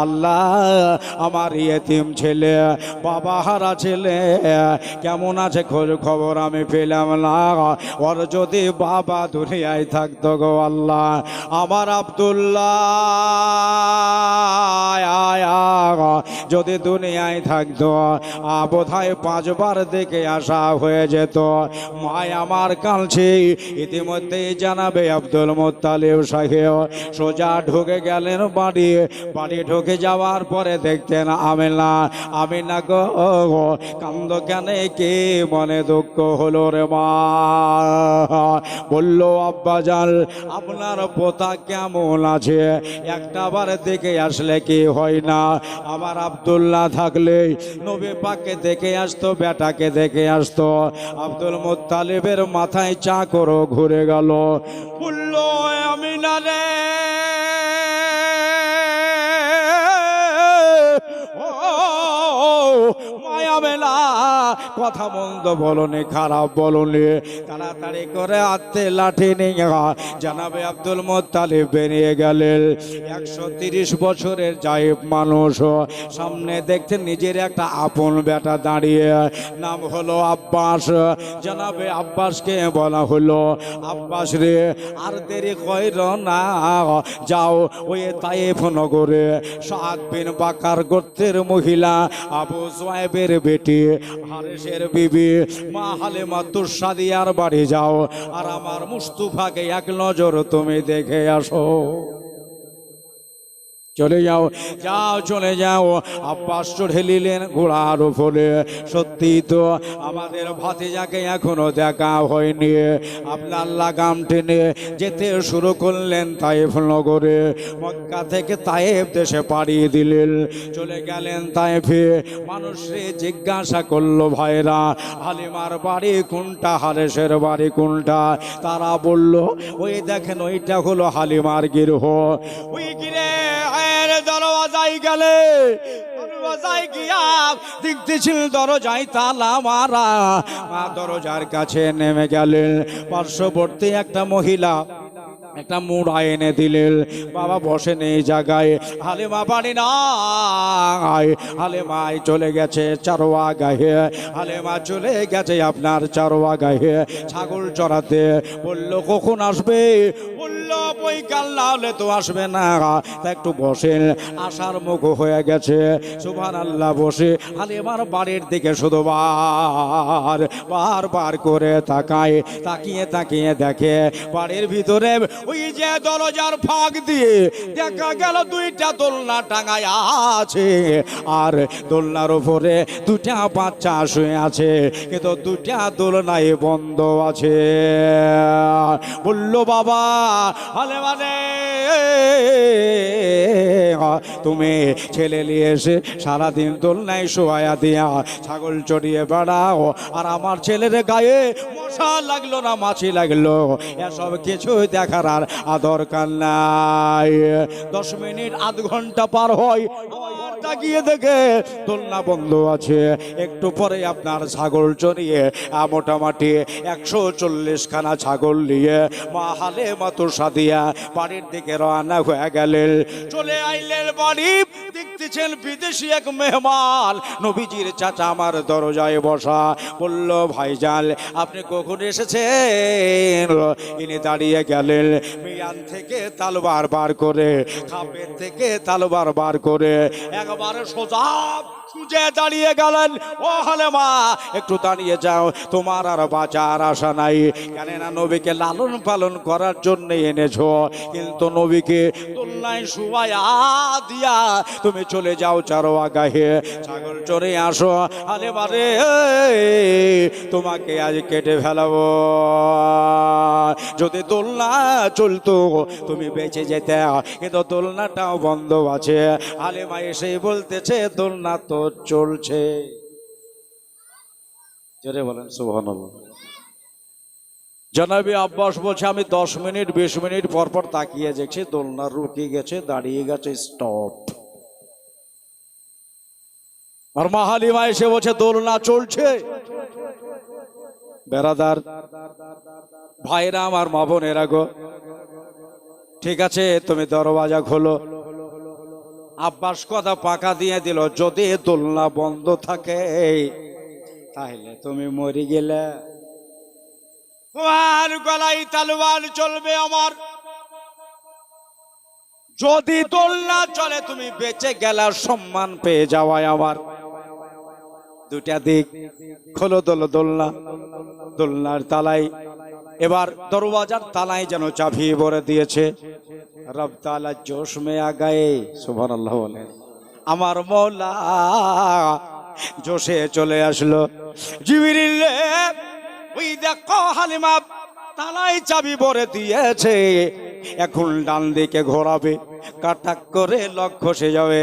আল্লাহ আমার ইয়েতিম ছেলে, বাবা হারা ছেলে কেমন আছে খোঁজ খবর আমি পেলাম না। ওর যদি বাবা দুনিয়ায় থাকতো গো আল্লাহ, আমার আব্দুল্লাহ যদি দুনিয়ায় থাকতো বোধহয় 5 বার দেখে আসা হয়ে যেত। মায় আমার কাঁদছে। ইতিমধ্যেই জানাবে আব্দুল মুত্তালিব সাহেব সোজা ঢুকে গেলেন বাড়ি। ঢুকে যাওয়ার পরে দেখতেন আমিনা গো কান্দ কেন, কে মনে দুঃখ হলো রে মা? বললো আব্বাজান আপনার পোতা কেমন আছে একটা বার দেখে আসলে কি হয় না? আমার আব্দুল্লাহ থাকলে নবী পাককে দেখে আসতো, বেটাকে দেখে আসতো। আব্দুল মুত্তালিবের মাথায় চাকর ঘুরে গেল। বললো আমিনা রে, মায়াবেলা কথা মন্দ বলনি, খারাপ বলনি। তাড়াতাড়ি করে হাতে লাঠি নিয়ে জানাবে আব্দুল মুত্তালিব বেরিয়ে গেলেন। 130 বছরের জায়েব মানুষ, সামনে দেখতে নিজের একটা আপন বেটা দাঁড়িয়ে, নাম হলো আব্বাস। জানাবে আব্বাসকে বলা হলো, আব্বাস রে আর দেরি কইর না, যাও ওই তায়েফ নগরে সাদ বিন বাকার গোত্রের মহিলা আবু জুয়াইবের বেটি হারেসের বিবি মা হালিমা তুসাদিয়ার বাড়ি যাও, আর আমার মুস্তাফাকে এক নজর তুমি দেখে আসো। চলে যাও, যাও চলে যাও। আব্বাস চড়ে নিলেন ঘোড়ার উপরে। সত্যি তো আমাদের ভাতিজাকে এখনো দেখা হয়নি। আপনার লাগাম টেনে যেতে শুরু করলেন তায়েফ নগরে। মক্কা থেকে তায়েফ দেশে পাড়িয়ে দিলেন, চলে গেলেন তায়েফে। মানুষরে জিজ্ঞাসা করলো, ভাইরা হালিমার বাড়ি কোনটা, হারেসের বাড়ি কোনটা? তারা বলল, ওই দেখেন ওইটা হলো হালিমার গৃহ। ওই গিরে দরওয়াজায় গেলে দরওয়াজায় গিয়া দেখতেছিল দরজায় তালা মারা। দরজার কাছে নেমে গেলেন। পার্শ্ববর্তী একটা মহিলা একটা মুড়া এনে দিলেন। বাবা বসে নেই জায়গায়, হালিমা বাড়ি নাই। হালিমায় চলে গেছে চারোয়া গায়ে, হালিমা চলে গেছে আপনার চারোয়া গায়ে ছাগল চড়াতে। বললো কখন আসবে? বললো বৈকাল না হলে তো আসবে না। তা একটু বসেন, আসার মুখ হয়ে গেছে। সুবহানাল্লাহ বসে হালিমার বাড়ির দিকে শুধু বার করে তাকায়, তাকিয়ে তাকিয়ে দেখে বাড়ির ভিতরে ওই যে দরজার ফাঁক দিয়ে দেখা গেল 2টা দোলনা টাঙায় আছে, আর দোলনার উপরে 2টা বাচ্চা শুয়ে আছে, কিন্তু 2টা দোলনায় বন্ধ আছে। বলল বাবা হালিমা রে, তুমি ছেলে নিয়ে এসে সারাদিন দোলনায় শোয়া দিয়া ছাগল চড়িয়ে বেড়াও, আর আমার ছেলের গায়ে মশা লাগলো না মাছি লাগলো, এসব কিছু দেখার আর দরকার নাই। 10 মিনিট আধ ঘন্টা পার হয়, গিয়ে দেখে দোলনা বন্ধ আছে। একটু পরে আপনার ছাগল চড়িয়ে মোটামুটি 140 খানা ছাগল নিয়ে মা হালিমা তুসাদিয়া বাড়ির দিকে রওনা হয়ে গেলেন। চলে আইলেন বাড়ি। দেখতেছেন বিদেশি এক মেহমান নবীজির চাচা আমার দরজায় বসা। বলল, ভাইজান আপনি কখন এসেছেন? ইনি দাঁড়িয়ে গেলেন। মিয়ান থেকে তালবার বার করে, খাপের থেকে তালবার বার করে একবারে সোজা সুজে দাঁড়িয়ে গেলেন। ও হালিমা একটু দাঁড়িয়ে যাও, তোমার আর বাঁচার আশা নাই। কেননা নবীকে লালন পালন করার জন্য এনেছো, কিন্তু নবীকে দোলনায় শুয়ায়া দিয়া তুমি চলে যাও চারোয়া গায়ে, ছাগল চড়ে আসো। হালিমা রে, তোমাকে আজ কেটে ফেলাবো। যদি দোলনা চলতো তুমি বেঁচে যেতে, কিন্তু দোলনাটাও বন্ধ আছে। হালিমা এসে বলতেছে, দোলনা তো চলছে। জোরে বলেন সুবহানাল্লাহ। জনাবি আব্বাস বলছে, আমি 10 মিনিট 20 মিনিট পর পর তাকিয়ে দেখছি দোলনা রুকে গেছে, দাঁড়িয়ে গেছে, স্টপ। আর মা হালিমা এসে বলছে দোলনা চলছে। বেরাদার ভাইরা আমার, মা বোনেরা গো, ঠিক আছে তুমি দরওয়াজা খোলো। আব্বাস কথা পাকা দিয়ে দিল, যদি দোলনা বন্ধ থাকে তাহলে তুমি মরে গেলে। তোমার গলায় তলোয়ার চলবে আমার, যদি দোলনা চলে তুমি বেঁচে গেলার সম্মান পেয়ে যাওয়ায় আমার। দুটা দিক, খোলো দোলনা, দোলনার তালাই এবার দরওয়াজার তালাই যেন চাবি ভরে দিয়েছে। রব তাআলা জোশ মে আ গায়ে, সুবহানাল্লাহ বলেন। আমার মওলা জোশে চলে আসলো। জিবরিল ওই দেখো হালিমা তালাই চাবি ভরে দিয়েছে, এখন ডান দিকে ঘোরাবে, কাটাক করে লক খসে যাবে,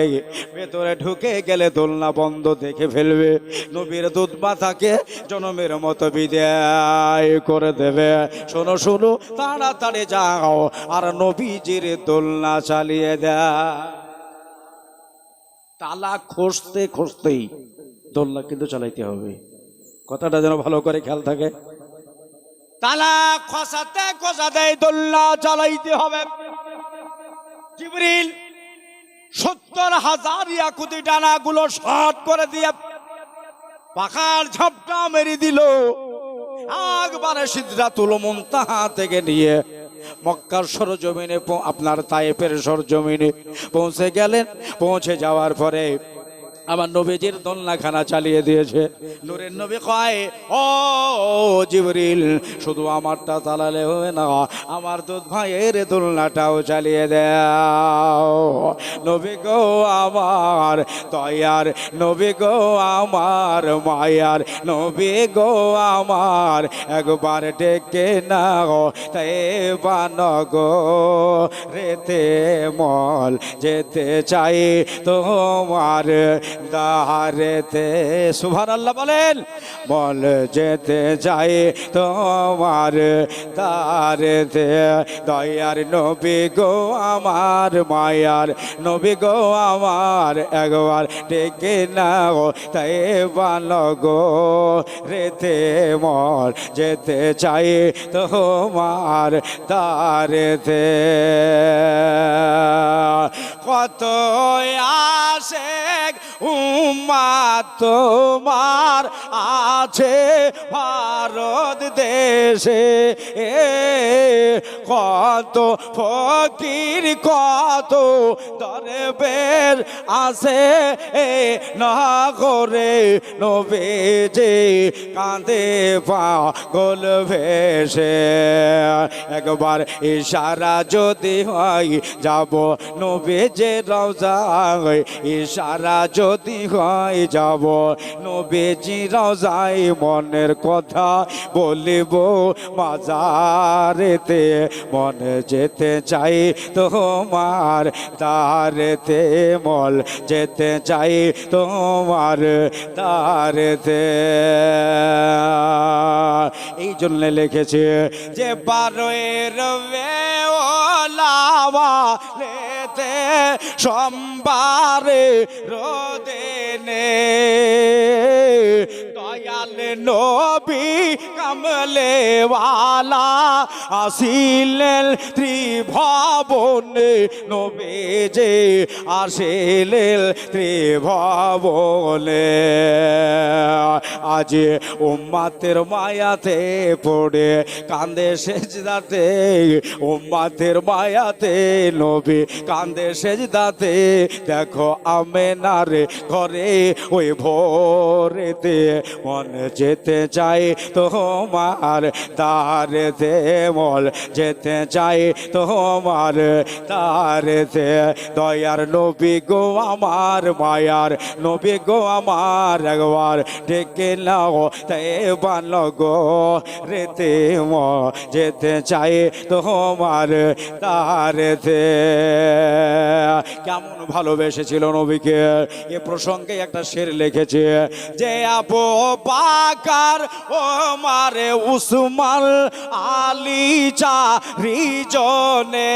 ভেতরে ঢুকে গেলে দোলনা বন্ধ দেখে ফেলবে। নবীর দুধ মাথাকে জনমের মতো বিদায় করে দেবে। শোনো শোনো, তাড়াতাড়ি যাও আর নবীজির দোলনা চালিয়ে দেয়। তালা খসতে খসতেই দোলনা কিন্তু চালাইতে হবে, কথাটা যেন ভালো করে খেয়াল থাকে। তালা খসাতে খসাতে দোলনা চালাইতে হবে। জিবরিল 70,000 ইয়াকুতি ডানাগুলো শর্ট করে দিয়ে পাখার ঝাপটা মেরে দিল। একবারে সিদরাতুল মুনতাহা থেকে নিয়ে মক্কার সরজমিনে, আপনার তায়েফের সরজমিনে পৌঁছে গেলেন। পৌঁছে যাওয়ার পরে আমার নবীজির দোলনাখানা চালিয়ে দিয়েছে। নূরের নবী কয়, ও জিবরিল, শুধু আমারটা চালালে হবে না, আমার দুধ ভাইয়ের দোলনাটাও চালিয়ে দাও। নবী গো আমার দয়ার নবী গো আমার মায়ার নবী গো আমার, একবার ডেকে নাও তাই বানগো রেতে মল যেতে চাই তোমার দারেতে। সুবহানাল্লাহ বলেন। বল যেতে চাই তোমার দারেতে, দয়ার নবী গো আমার মায়ার নবী গো আমার, একবার ডেকে নাও তাই বানগো রেতে মল যেতে চাই তোমার দারেতে। কত আশেক উম্মাত তোমার আছে ভারত দেশে, কত ফকির কত দরবেশ আছে না করে নবীজি কাঁদে পাগল ভেসে। একবার ইশারা যদি হয় যাব নবীজির রওজায়, ইশারা যদি হয় যাব নবীজির রওজায়, মনের কথা বলিব মাজারেতে, মনে যেতে চাই তোমার দারেতে মল যেতে চাই তোমার দারেতে। এই জন্য লিখেছে যে 12 ওলাওয়া লেতে সোমবারে রোদেনে, দয়াল নবী কামলেওয়ালা আসিলেন ত্রিভুবনে, নবীজি আসিলেন ত্রিভুবনে। আজ উম্মতের মায়াতে পড়ে কান্দে সেজদাতে, উম্মতের মায়াতে নবী কান্দে সেজদাতে। দেখো আমেনার ঘরে ওই ভোরেতে, মন যেতে চাই তোমার দারেতে মল যেতে চাই তোমার দারেতে, দয়ার নবী গো আমার মায়ার নবী গো আমার, একবার ডেকে নাও তাই বানগো রেতে ম যেতে চাই তোমার দারেতে। কেমন ভালোবেসেছিল নবীকে। এ প্রসঙ্গে একটা শের লিখেছে যে আবু বকর ওমর উসমান আলী চারিজনে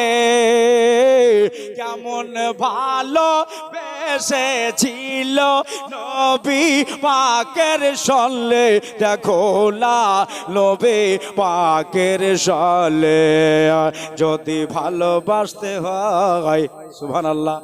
কেমন ভালো বেসেছিল নবী পাকের সলে, দেখো নবী পাকের সলে। যদি ভালোবাসতে হয়, সুবহানাল্লাহ,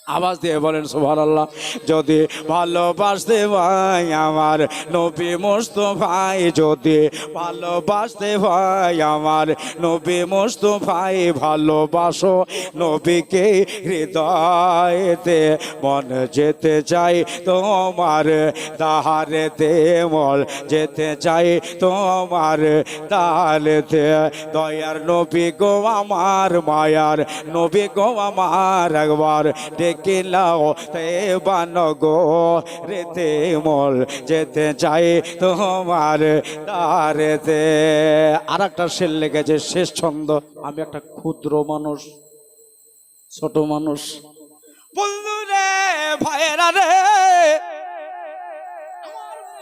আওয়াজ দিয়ে বলেন সুবহানাল্লাহ। যদি ভালোবাসতে ভাই আমার নবী মুস্তাফাই, যদি ভালোবাসতে ভাই আমার নবী মুস্তাফাই, ভালোবাসো নবীকে হৃদয়েতে, মন যেতে চাই তোমার দাহারেতে, মন যেতে চাই তোমার দাহারেতে। দয়ার নবী গো আমার, মায়ার নবী গো আমার, একবার কিলাও তে বানগো রেতে, মল যেতে চাই তোমার দারেতে। আর একটা শের লেগেছে শেষ ছন্দ। আমি একটা ক্ষুদ্র মানুষ, ছোট মানুষ, বন্ধু রে ভাইয়েরা রে,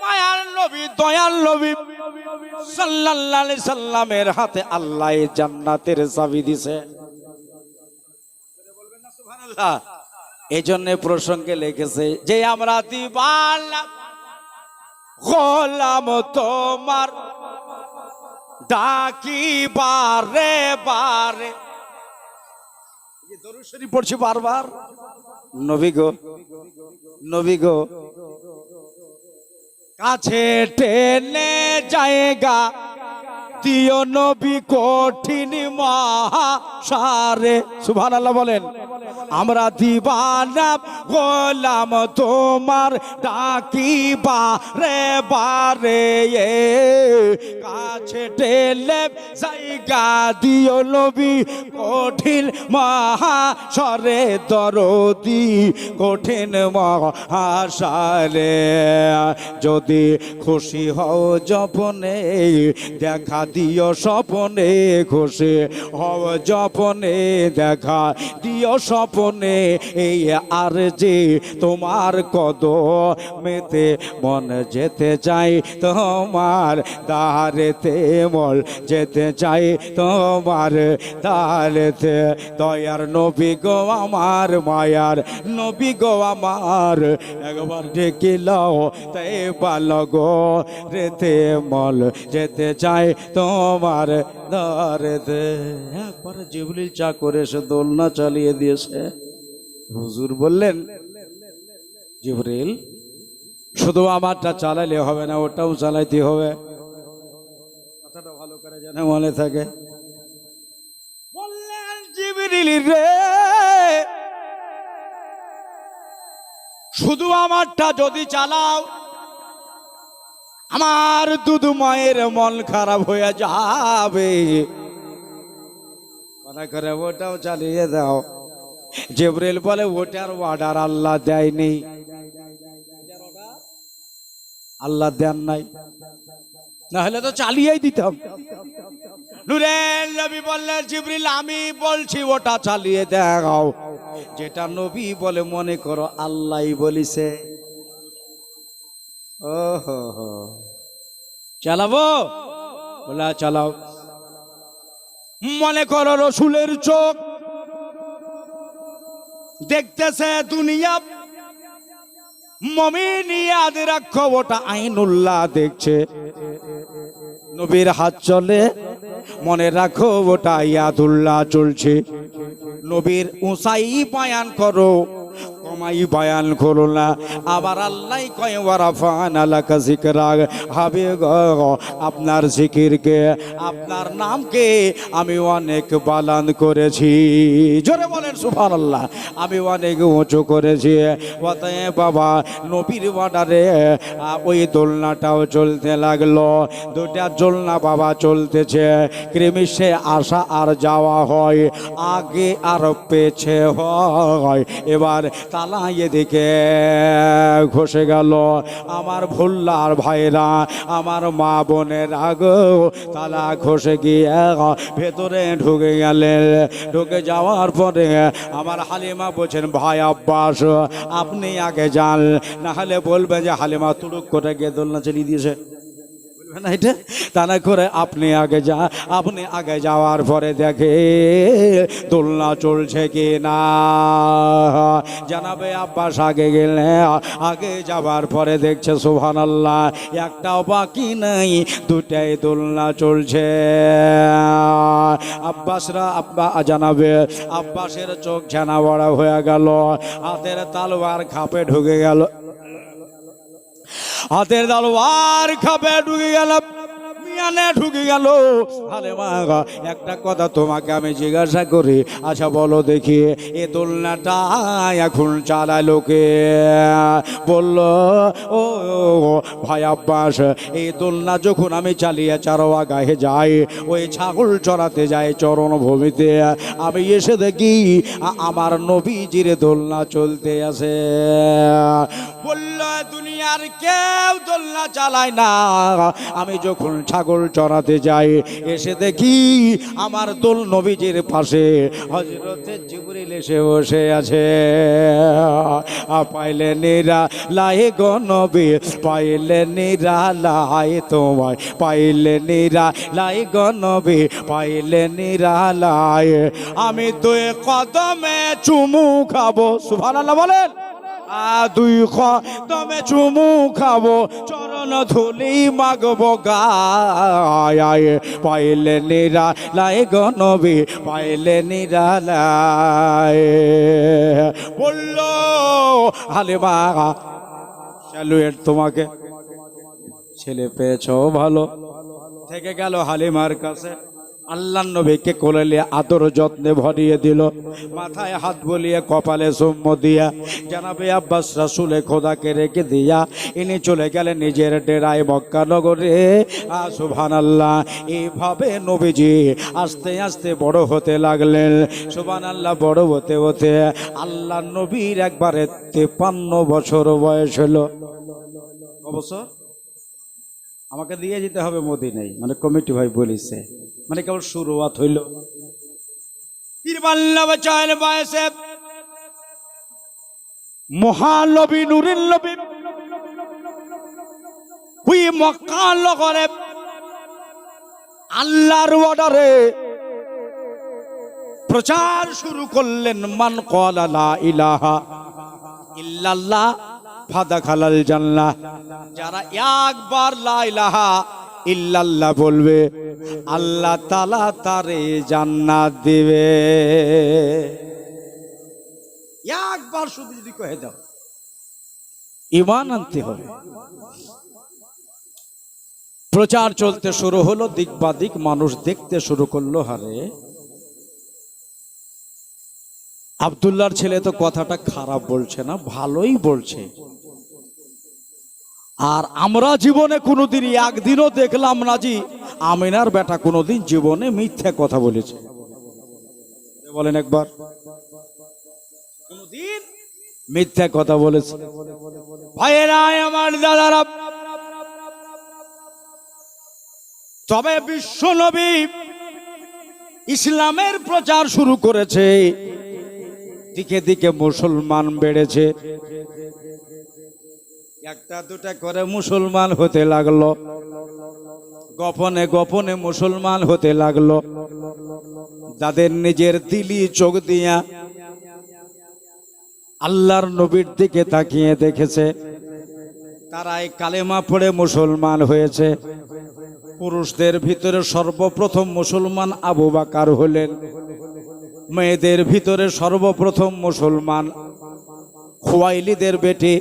মায়ার নবী দয়াল নবী সাল্লাল্লাহু আলাইহি সাল্লামের হাতে আল্লাহ জান্নাতের চাবি দিছে। বলবেন না সুবহানাল্লাহ? এই জন্য প্রসঙ্গে লিখেছে যে আমরা দিবানা গোলাম তোমার, ডাকি বারে বারে। দরুদ শরীফ পড়ছি বারবার, নবী গো নবী গো, কাছে টেনে জায়গা দিও নবী কঠিন মহাসারে। সুবহানাল্লাহ বলেন। আমরা দিবানা গোলাম তোমার, ডাকি বারে বারে, কাছে টেনে জায়গা দিও নবী কঠিন মহাসারে, দরদি কঠিন মহাসারে। যদি খুশি হও যপনে দেখা দিও স্বপনে, খুশি হও যপনে দেখা দিও স্বপনে, এই আর যে তোমার কদমেতে, মন যেতে চাই তোমার দারেতে, মন যেতে চাই তোমার দারেতে। দয়ার নবী গো আমার, মায়ার নবী গো আমার, একবার ডেকে লাও তাই পালগো রেতে, মল যেতে চাই তোমার দারেতে। একবার জিবরিল চা করে এসে দোলনা চালিয়ে দিয়েছে। হুজুর বললেন, জিবরিল শুধু আমারটা চালালে হবে না, ওটাও চালাইতে হবে। কথাটা ভালো করে যেন মনে থাকে। বললেন জিবরিল রে, শুধু আমারটা যদি চালাও, আমার দুধ মায়ের মন খারাপ হয়ে যাবে, মনে করে ওটাও চালিয়ে দাও। জিবরিল বলে, ওটার অর্ডার আল্লাহ দেয়নি, আল্লাহ দেন নাই, না হলে তো চালিয়েই দিতাম। নূরের নবী বললেন, জিবরিল আমি বলছি ওটা চালিয়ে দাও। যেটা নবী বলে মনে করো আল্লাহই বলিছে। ওহো হো, চালাবো? বলে চালাও। মনে করো রসুলের চোখ দেখতেছে দুনিয়া, মুমিন ইয়াদ রাখো ওটা আইনুল্লাহ দেখছে। নবীর হাত চলে, মনে রাখো ওটা ইয়াদুল্লাহ চলছে। নবীর উঁচাই বয়ান করো, কমাই বয়ান করো না। আবার আল্লাহ কয় ওয়ারাফান আলাকা যিকরাক, হাবিব আপনার জিকিরকে, আপনার নামকে আমি অনেক বালান করেছি। জোরে বলেন সুবহানাল্লাহ। আমি অনেক উঁচু করেছি। অতএব বাবা নবীর অর্ডারে ওই দোলনাটাও চলতে লাগলো। দুটা দোলনা বাবা চলতেছে, ক্রমশে আসা আর যাওয়া হয়, আগে আর পেছে হয়। এবার তালা এদিকে ঘষে গেল। আমার ভুল্লার ভাইরা, আমার মা বোনের আগে তালা ঘষে গিয়ে ভেতরে ঢুকে গেলেন। ঢুকে যাওয়ার পরে আমার হালিমা বলছেন, ভাই আব্বাস আপনি আগে যান, না হলে বলবে যে হালিমা তুড়ুক করে গিয়ে দোলনা চালিয়ে দিয়েছে। না এটা তা না করে আপনি আগে যাওয়ার পরে দেখে দোলনা চলছে কি না। জানাবে আব্বাস আগে গেলে আগে যাওয়ার পরে দেখছে সুবহানাল্লাহ একটাও বাকি নাই, দুটাই দোলনা চলছে। জানাবে আব্বাসের চোখ ঝানা বড়া হয়ে গেল, হাতের তালোয়ার খাপে ঢুকে গেল, হাতের তালোয়ার খাপে ঢুকে গেল, ঢুকে গেল। হালেমা একটা কথা তোমাকে আমি জিজ্ঞাসা করি, আচ্ছা বলো দেখি এ দোলনাটা এখন চালায় লোকে? বলল ও ভাই আব্বাস, এই দোলনা যখন আমি চালিয়ে চারোয়া গায়ে যাই, ওই ছাগল চড়াতে যাই চরণভূমিতে, আমি এসে দেখি আমার নবীজির দোলনা চলতে আছে। বলল দুনিয়ার কেউ দোলনা চালায় না, আমি যখন ছাগল চড়াতে যাই এসে দেখি আমার দোল নবীজির পাশে হযরতে জিবরিল এসে বসে আছে। পাইলে নিরা লাই গো নবী, পাইলে নিরা লাই তোমায়, পাইলে নিরা লাই গো নবী, পাইলে নিরা লাই। আমি দুই কদমে চুমু খাবো, সুবহানাল্লাহ বলেন। দুই কদমে চুমু খাবো, চরণ ধুলি মাগবো গায়, পাইলে নিরা লাই গো নবী, পাইলে নিরা লাই। বলল হালিমা স্যালুয়েট তোমাকে, ছেলে পেয়েছো ভালো। থেকে গেল হালিমার কাছে, আল্লাহ নবীকে কোলে নিয়ে আদর যত্নে ভরিয়ে দিল, মাথায় হাত বলিয়ে কপালে চুম্বু দিয়া জানাবে আব্বাস রাসূলে খোদাকে রেখে দিয়া ইনি চলে গেলেন নিজের ডেরায় মক্কা নগরে। সুবহানাল্লাহ, এইভাবে নবীজি আস্তে আস্তে বড় হতে লাগলেন। সুবহানাল্লাহ, বড় হতে হতে আল্লাহ নবীর একবারে 53 বছর বয়স হলো। অবশ্য আমাকে দিয়ে যেতে হবে মদিনায়, মানে কমিটি ভাই বলেছে, মানে কেবল শুরুয়াত হইল। মহানবী নূরের নবী হুই মক্কা নগরে আল্লাহর অর্ডারে প্রচার শুরু করলেন। মান ক্বালা লা ইলাহা ইল্লাল্লাহ ফাদাখালাল জান্নাহ। যারা একবার লা ইলাহা ইল্লাল্লাহ বলবে আল্লাহ তাআলা তারে জান্নাত দিবে। একবার শুধু যদি কহে দাও, ঈমান আনতে হবে। প্রচার চলতে শুরু হলো, দিকবাদিক মানুষ দেখতে শুরু করলো। হারে আব্দুল্লাহর ছেলে তো কথাটা খারাপ বলছে না, ভালোই বলছে। আর আমরা জীবনে কোনোদিন একদিনও দেখলাম না যে আমিনার বেটা কোনোদিন জীবনে মিথ্যা কথা বলেছে। বলেন একবার, কোনোদিন মিথ্যা কথা বলেছে? ভাইয়েরা আমার দাদারা, তবে বিশ্ব নবী ইসলামের প্রচার শুরু করেছে, দিকে দিকে মুসলমান বেড়েছে, একটা দুটা করে মুসলমান হতে লাগলো, গোপনে গোপনে মুসলমান হতে লাগলো। যাদের নিজের দিলি চোখ দিয়া আল্লাহর নবীর দিকে তাকিয়ে দেখেছে, তারাই কালেমা পড়ে মুসলমান হয়েছে। পুরুষদের ভিতরে সর্বপ্রথম মুসলমান আবু বকর হলেন, মেয়েদের ভিতরে সর্বপ্রথম মুসলমান খুয়াইলিদের বেটি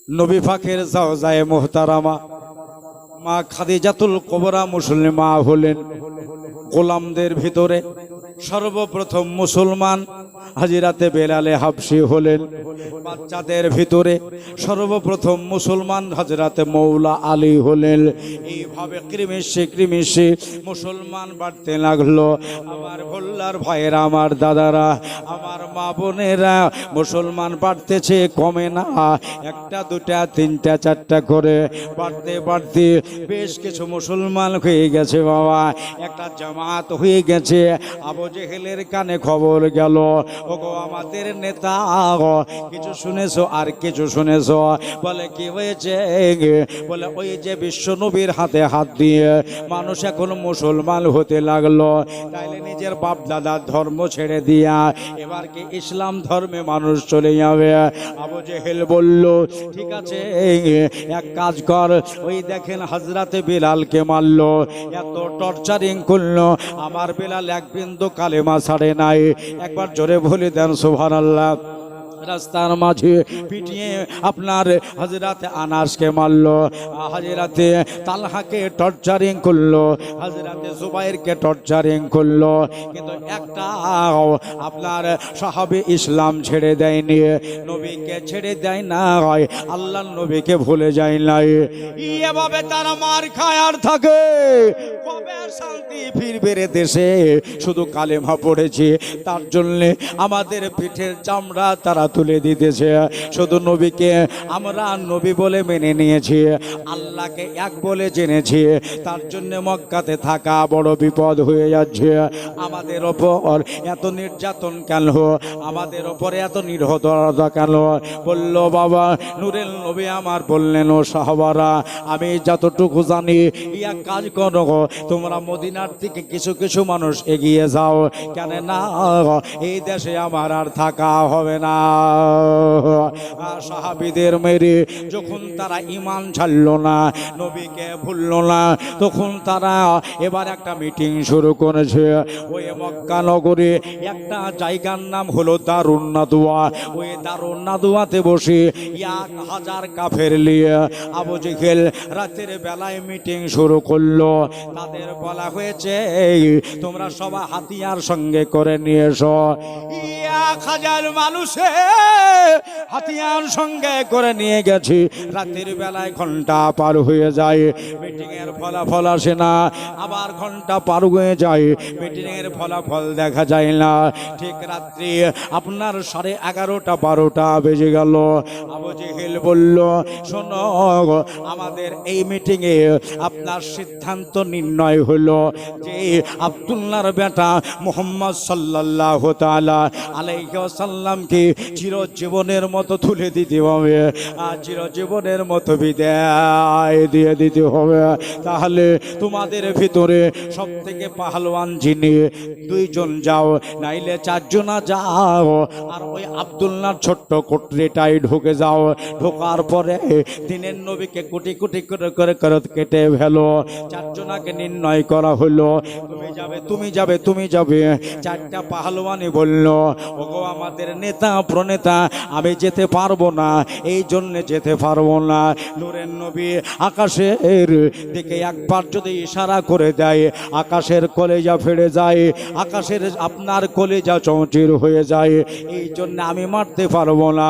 নবী পাকের জাওজায়ে মুহতারামা মা খাদিজাতুল কুবরা মুসলিমা হলেন। গোলামদের ভিতরে সর্বপ্রথম মুসলমান হাজিরাতে বেলালে হাবশি হলেন। বাচ্চাদের ভিতরে সর্বপ্রথম মুসলমান হাজরাতে মৌলা আলী হলেন। এইভাবে ক্রিমিশে মুসলমান বাড়তে লাগলো। আমার ভোল্লার ভাইয়েরা, আমার দাদারা, আমার মা বোনেরা, মুসলমান বাড়তেছে, কমে না। একটা দুটা তিনটা চারটা করে বাড়তে বাড়তে বেশ কিছু মুসলমান হয়ে গেছে বাবা, একটা জামাত হয়ে গেছে। আবু জেহেলের কানে খবর গেল, ওগো আমাদের নেতা কিছু শুনেছো আর কিছু শুনেছো? বলে কি হয়েছে? বলে ওই যে বিশ্ব নবীর হাতে হাত দিয়ে মানুষ এখন মুসলমান হতে লাগলো, তাইলে নিজের বাপ দাদার ধর্ম ছেড়ে দিয়া এবার কি ইসলাম ধর্মে মানুষ চলে যাবে? আবু জেহেল বলল ঠিক আছে, এক কাজ কর, ওই দেখেন হযরতে বিলালকে মারলো, এত টর্চারিং করলো, আমার বিলাল এক বিন্দু কালেমা ছাড়ে নাই। একবার জোরে বলে দেন সুবহানাল্লাহ। রাস্তার মাঝে পিটিয়ে আপনার হযরতে আনাসকে মারলো, হযরতে তালহাকে টর্চারিং করলো, হযরতে জুবাইরকে টর্চারিং করলো, কিন্তু একটা আপনার সাহাবী ইসলাম ছেড়ে দেয়নি, নবীকে ছেড়ে দেয় না, আল্লাহর নবীকে ভুলে যায় নাই। এভাবে তারা মার খায় আর থাকে। কবে শান্তি ফিরবে রে দেশে? শুধু কালেমা পড়েছি তার জন্য আমাদের পিঠের চামড়া তারা তুলে দিতেছে। শুধু নবীকে আমরা নবী বলে মেনে নিয়েছি, আল্লাহকে এক বলে জেনেছি, তার জন্য মক্কাতে থাকা বড় বিপদ হয়ে যাচ্ছে। আমাদের ওপর এত নির্যাতন কেন? আমাদের ওপরে এত নির্ভরতা কেন? বলল বাবা নূরের নবী আমার বললেন, ও সাহাবারা আমি যতটুকু জানি, ইয়া কাজ করো, তোমরা মদিনার থেকে কিছু কিছু মানুষ এগিয়ে যাও, কেন না এই দেশে আমার আর থাকা হবে না। সাহাবীদের মেরে যখন তারা ঈমান ছাড়লো না, নবীকে ভুললো না, তখন তারা এবার একটা মিটিং শুরু করেছে। ওই মক্কা নগরে একটা জায়গার নাম হলো দারুন নাদওয়া। ওই দারুন নাদওয়াতে বসে 1000 কাফের নিয়ে আবু জেহেল রাতের বেলায় মিটিং শুরু করলো। তাদের বলা হয়েছে তোমরা সবাই হাতিয়ার সঙ্গে করে নিয়ে এসো। 1000 মানুষে হাতিয়ার সঙ্গে করে নিয়ে গেছি। রাতের বেলায় ঘন্টা পার হয়ে যায়, মিটিং এর ফলাফল আসে না, আবার ঘন্টা পার হয়ে যায়, মিটিং এর ফলাফল দেখা যায় না। ঠিক রাত্রি আপনার 11:30 12টা বেজে গেল। আবু জেহেল বলল শোনো, আমাদের এই মিটিং এ আপনার সিদ্ধান্ত নির্ণয় হলো যে আব্দুল্লাহর বেটা মুহাম্মদ সাল্লাল্লাহু তাআলা আলাইহি ওয়াসাল্লামকে চিরজীবনের মতো তুলে দিতে হবে, আর চিরজীবনের মতো বিদায় দিয়ে দিতে হবে। তাহলে তোমাদের ভিতরে সব থেকে পাহলওয়ান যিনি 2 জন যাও, নাইলে 4 জনা যাও, আর ওই আব্দুল্লাহর ছোট্ট কোটরিটাই ঢুকে যাও। ঢোকার পরে দিনের নবীকে কোটি কোটি করে করে করে কেটে ফেলো। 4 জনাকে নির্ণয় করা হলো, তুমি যাবে তুমি যাবে তুমি যাবে। 4টা পাহলওয়ানি বলল ওগো আমাদের নেতা প্রনেতা, আমি যেতে পারবো না, এই জন্য যেতে পারবো না। নূরের নবী আকাশের দিকে একবার যদি ইশারা করে দেয়, আকাশের কলেজা ফেড়ে যায়, আকাশের আপনার কলেজা চৌচির হয়ে যায়, এই জন্য আমি মারতে পারবো না।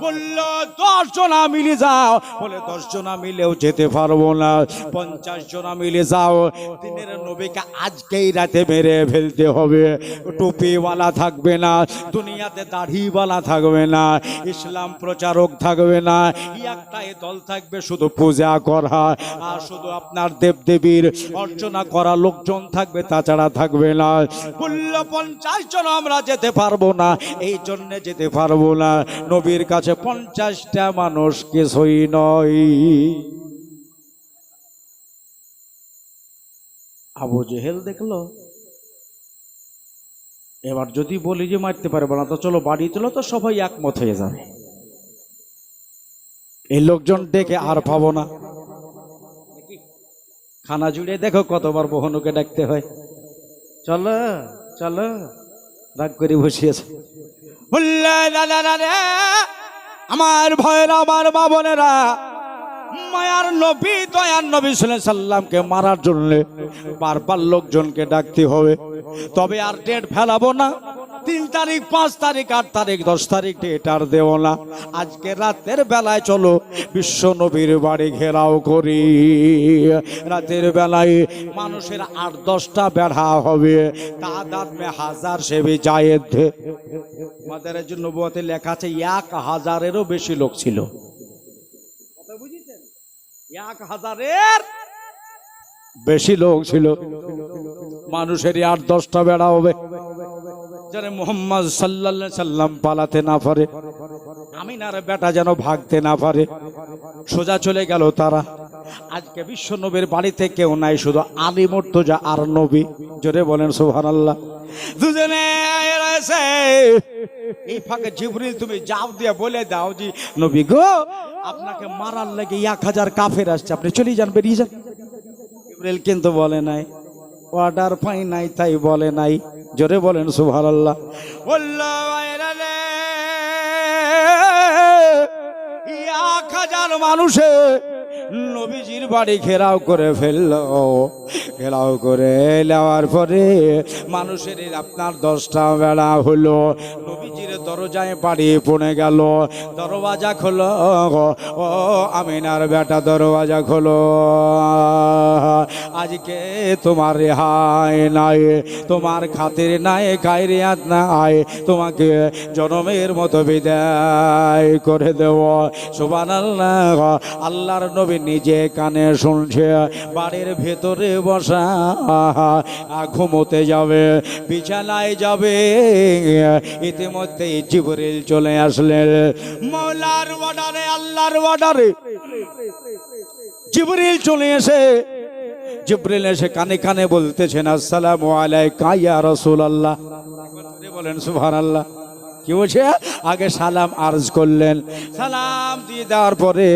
বলল 10 জনা মিলে যাও। বলে 10 জনা মিলেও যেতে পারবো না, 50 জনা মিলে যাও। দিনের নবীকে আজকেই রাতে মেরে ফেলতে হবে। টুপিওয়ালা থাকবে না, দুনিয়াতে দাড়িওয়ালা থাকবে না, ইসলাম প্রচারক থাকবে না, একটাই দল থাকবে শুধু পূজা করা আর শুধু আপনার দেবদেবীর অর্চনা করা লোকজন থাকবে, তাছাড়া থাকবে না। বলল 50 জন আমরা যেতে পারবো না, এই জন্য যেতে পারবো না। নবীর কাছে 50টা মানুষ কিছুই নয়। আবু জেহেল দেখলো এবার যদি বলি যে মারতে পারবো না, তো চলো বাড়ি চলো, তো সবাই একমত হয়ে যাবে। এই লোকজন দেখে আর পাবো না। খানা জুড়ে দেখো কতবার বহনুকে ডাকতে হয়, চলো চলো, রাগ করে বসিয়েছে। আমার ভয়ের আমার বাবনেরা, মায়ার নবী দয়ার নবী সাল্লাল্লাহু আলাইহি সাল্লামকে মারার জন্য বারবার লোকজনকে ডাকতে হবে। তবে আর ডেট ফেলাবো না, 3 তারিখ 5 তারিখ 8 তারিখ 10 তারিখ ডেট আর দেব না। আজকে রাতের বেলায় চলো বিশ্ব নবীর বাড়ি ঘেরাও করি। রাতের বেলায় মানুষের 8-10টা বেড়া হবে, তাদাদ মে হাজার সে ভি জায়েদ থে। আমাদের জন্য নবুয়তে লেখা আছে 1000-এরও বেশি লোক ছিল। 1000-এর বেশি লোক ছিল, মানুষেরই 8-10টা বেড়া হবে। যেন মুহাম্মদ সাল্লাল্লাহু আলাইহি সাল্লাম পালাতে না পারে, আমিনার বেটা যেন ভাগতে না পারে, সোজা চলে গেল তারা। আজকে বিশ্ব নবীর বাড়িতে কেউ নাই, শুধু আলী মুর্তজা আর নবী। জোরে বলেন সুবহানাল্লাহ। দুজনে রয়েছে। এই ফাঁকে জিবরিল তুমি যাও দিয়ে বলে দাও যে নবী গো, আপনাকে মারার লাগে 1000 কাফের আসছে, আপনি চলে যান, বেরিয়ে যান। জিবরিল কিন্তু বলে নাই, অর্ডার পাই নাই তাই বলে নাই। জোরে বলেন সুবহানাল্লাহ। 1000 মানুষে নবীজির বাড়ি ঘেরাও করে ফেললো। ঘেরাও করে নেওয়ার পরে মানুষের আপনার 10টা বেলা হলো, নবীজির দরজায় বাড়ি পড়ে গেল। দরওয়াজা খোলো, ও আমিনার বেটা দরওয়াজা খোলো, আজকে তোমার রেহাই নাই, তোমার খাতির নাই, খায়রিয়াত নাই, তোমাকে জনমের মতো বিদায় করে দেব। সুবহানাল্লাহ। আল্লাহর নবী নিজে কানে শুনছে, বাড়ির ভেতরে বসা, ঘুমোতে যাবে, বিছানায় যাবে। ইতিমধ্যে জিবরিল চলে আসলেন। মওলার অর্ডারে, আল্লাহর অর্ডারে জিবরিল চলে এসে, জিবরিল এসে কানে কানে বলতেছেন, আসসালামু আলাইকা ইয়া রাসূলুল্লাহ। বলেন সুবহানাল্লাহ। কি বলছে? আগে সালাম আরজ করলেন, সালাম দিয়ে দেওয়ার পরে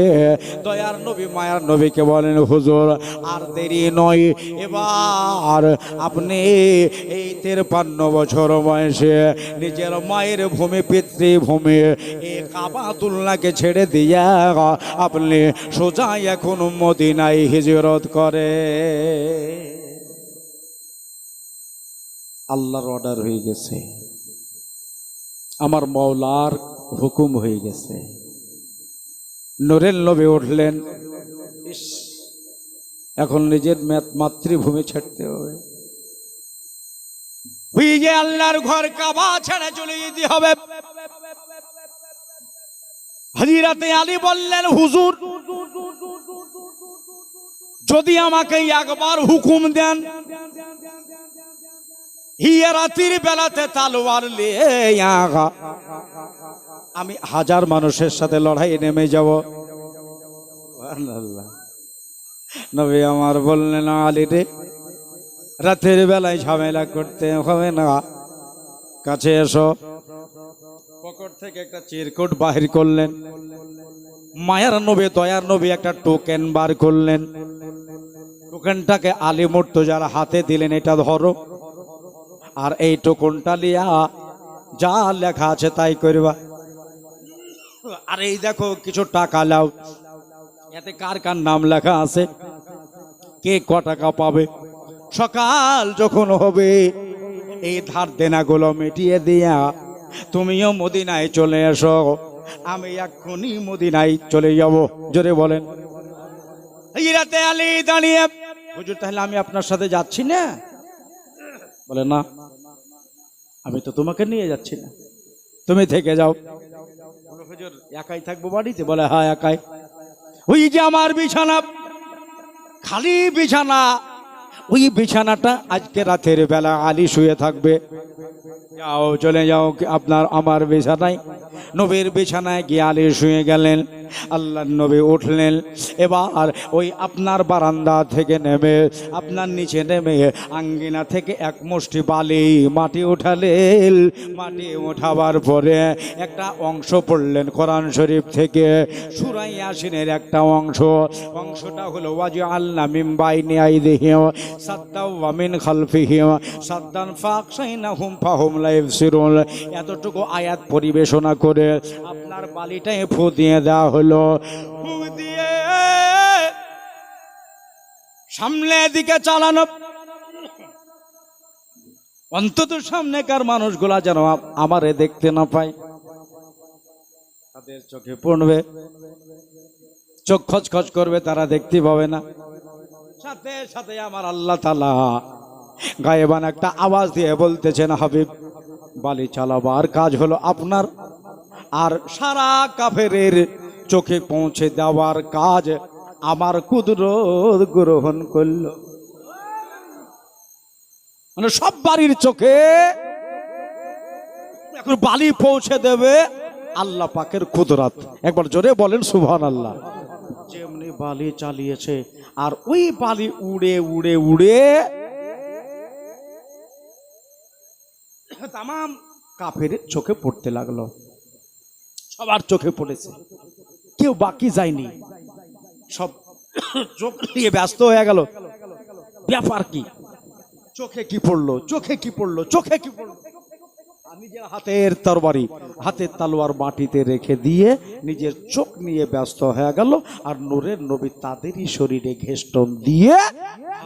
দয়ার নবী মায়ার নবীকে বলেন, হুজুর আর দেরি নয়, এবার আপনি এই 53 বছর বয়সে নিজের মায়ের ভূমি, পিতৃভূমি এই কাবাতুল্লাহকে ছেড়ে দিয়া আপনি সোজা এখন মদিনায় হিজরত করে। আল্লাহর অর্ডার হয়ে গেছে, আমার মওলার হুকুম হয়ে গেছে। নূরের নবী উঠলেন, এখন নিজের মাতৃভূমি ছাড়তে হবে, যে আল্লাহর ঘর কাবা ছেড়ে চলে যেতে হবে। হযরতে আলী বললেন, হুজুর যদি আমাকে একবার হুকুম দেন, হিয়া রাতের বেলাতে তলোয়ার নিয়ে আমি 1000 মানুষের সাথে লড়াই নেমে যাব। নবী আমার বললেন, আলী রে, রাতের বেলায় ঝামেলা করতে হবে না, কাছে এসো। পকেট থেকে একটা চিরকুট বাহির করলেন। মায়ার নবী, দয়ার নবী একটা টোকেন বার করলেন। টোকেনটাকে আলী মুর্তজার হাতে দিলেন, এটা ধরো, আর এই টোকনটা লিয়া যা লেখা আছে তাই করবা। আর এই দেখো কিছু টাকা লাও, এতে কার কার নাম লেখা আছে, কে ক টাকা পাবে। সকাল যখন হবে এই ধার দেনাগুলো মিটিয়ে দিয়া তুমিও মদিনায় চলে এসো, আমি এক্ষুনি মদিনায় চলে যাব। জোরে বলেন। হযরতে আলী দাঁড়িয়ে, হুজুর তাহলে আমি আপনার সাথে যাচ্ছি না? বলে না, আমি তো তোমাকে নিয়ে যাচ্ছি না, তুমি থেকে যাও। হুজুর একাই থাকবো বাড়িতে? বলে হ্যাঁ একাই। ওই যে আমার বিছানা, খালি বিছানা, ওই বিছানাটা আজকে রাতের বেলা আলী শুয়ে থাকবে। যাও, চলে যাও আপনার আমার বিছানায়। নবীর বিছানায় গিয়ে আলী শুয়ে গেলেন। আল্লাহর নবী উঠলেন। এবার ওই আপনার বারান্দা থেকে নেমে, আপনার নিচে নেমে আঙ্গিনা থেকে এক মুষ্টি বালি মাটি উঠালেন। মাটি উঠাবার পরে একটা অংশ পড়লেন কোরআন শরীফ থেকে, সূরা ইয়াসিনের একটা অংশ। অংশটা হলো ওয়াজআলনা মিন বাইনি আইদিহিম সাদ্দাও ওয়া মিন খালফিহিম সাদ্দান ফাকশাইনাহুম ফাহুম লা ইবসিরুন। এতটুকু আয়াত পরিবেশনা করে আপনার বালিটায় ফু দিয়ে দেওয়া হলো। ফু দিয়ে সামনের দিকে চালানো, অন্তত সামনেকার মানুষগুলা যেন আমারে দেখতে না পায়। তাদের চোখে পড়বে, চোখ খচখচ করবে, তারা দেখতে পাবে না। সাথে সাথে আমার আল্লাহ তাআলা গায়েবান একটা আওয়াজ দিয়ে বলতেছেন, হাবিব, বালি চালাবার কাজ হলো আপনার, আর সারা কাফেরের চোখে পৌঁছে দেওয়ার কাজ আমার কুদরত গ্রহণ করল। মানে সব বাড়ির চোখে এখন বালি পৌঁছে দেবে আল্লাহ পাকের কুদরত। একবার জোরে বলেন সুবহানাল্লাহ। যেমনি বালি চালিয়েছে আর ওই বালি উড়ে উড়ে উড়ে তামাম কাফের চোখে পড়তে লাগলো। সবার চোখে পড়েছে, কেউ বাকি যায়নি, সব চোখ নিয়ে ব্যস্ত হয়ে গেল। ব্যাপার কি? চোখে কি পড়লো, চোখে কি পড়লো, চোখে কি পড়লো? নিজের হাতের তরবারি, হাতের তলোয়ার মাটিতে রেখে দিয়ে নিজের চোখ নিয়ে ব্যস্ত হয়ে গেল। আর নূরের নবী তাদেরই শরীরে ঘেষ্টন দিয়ে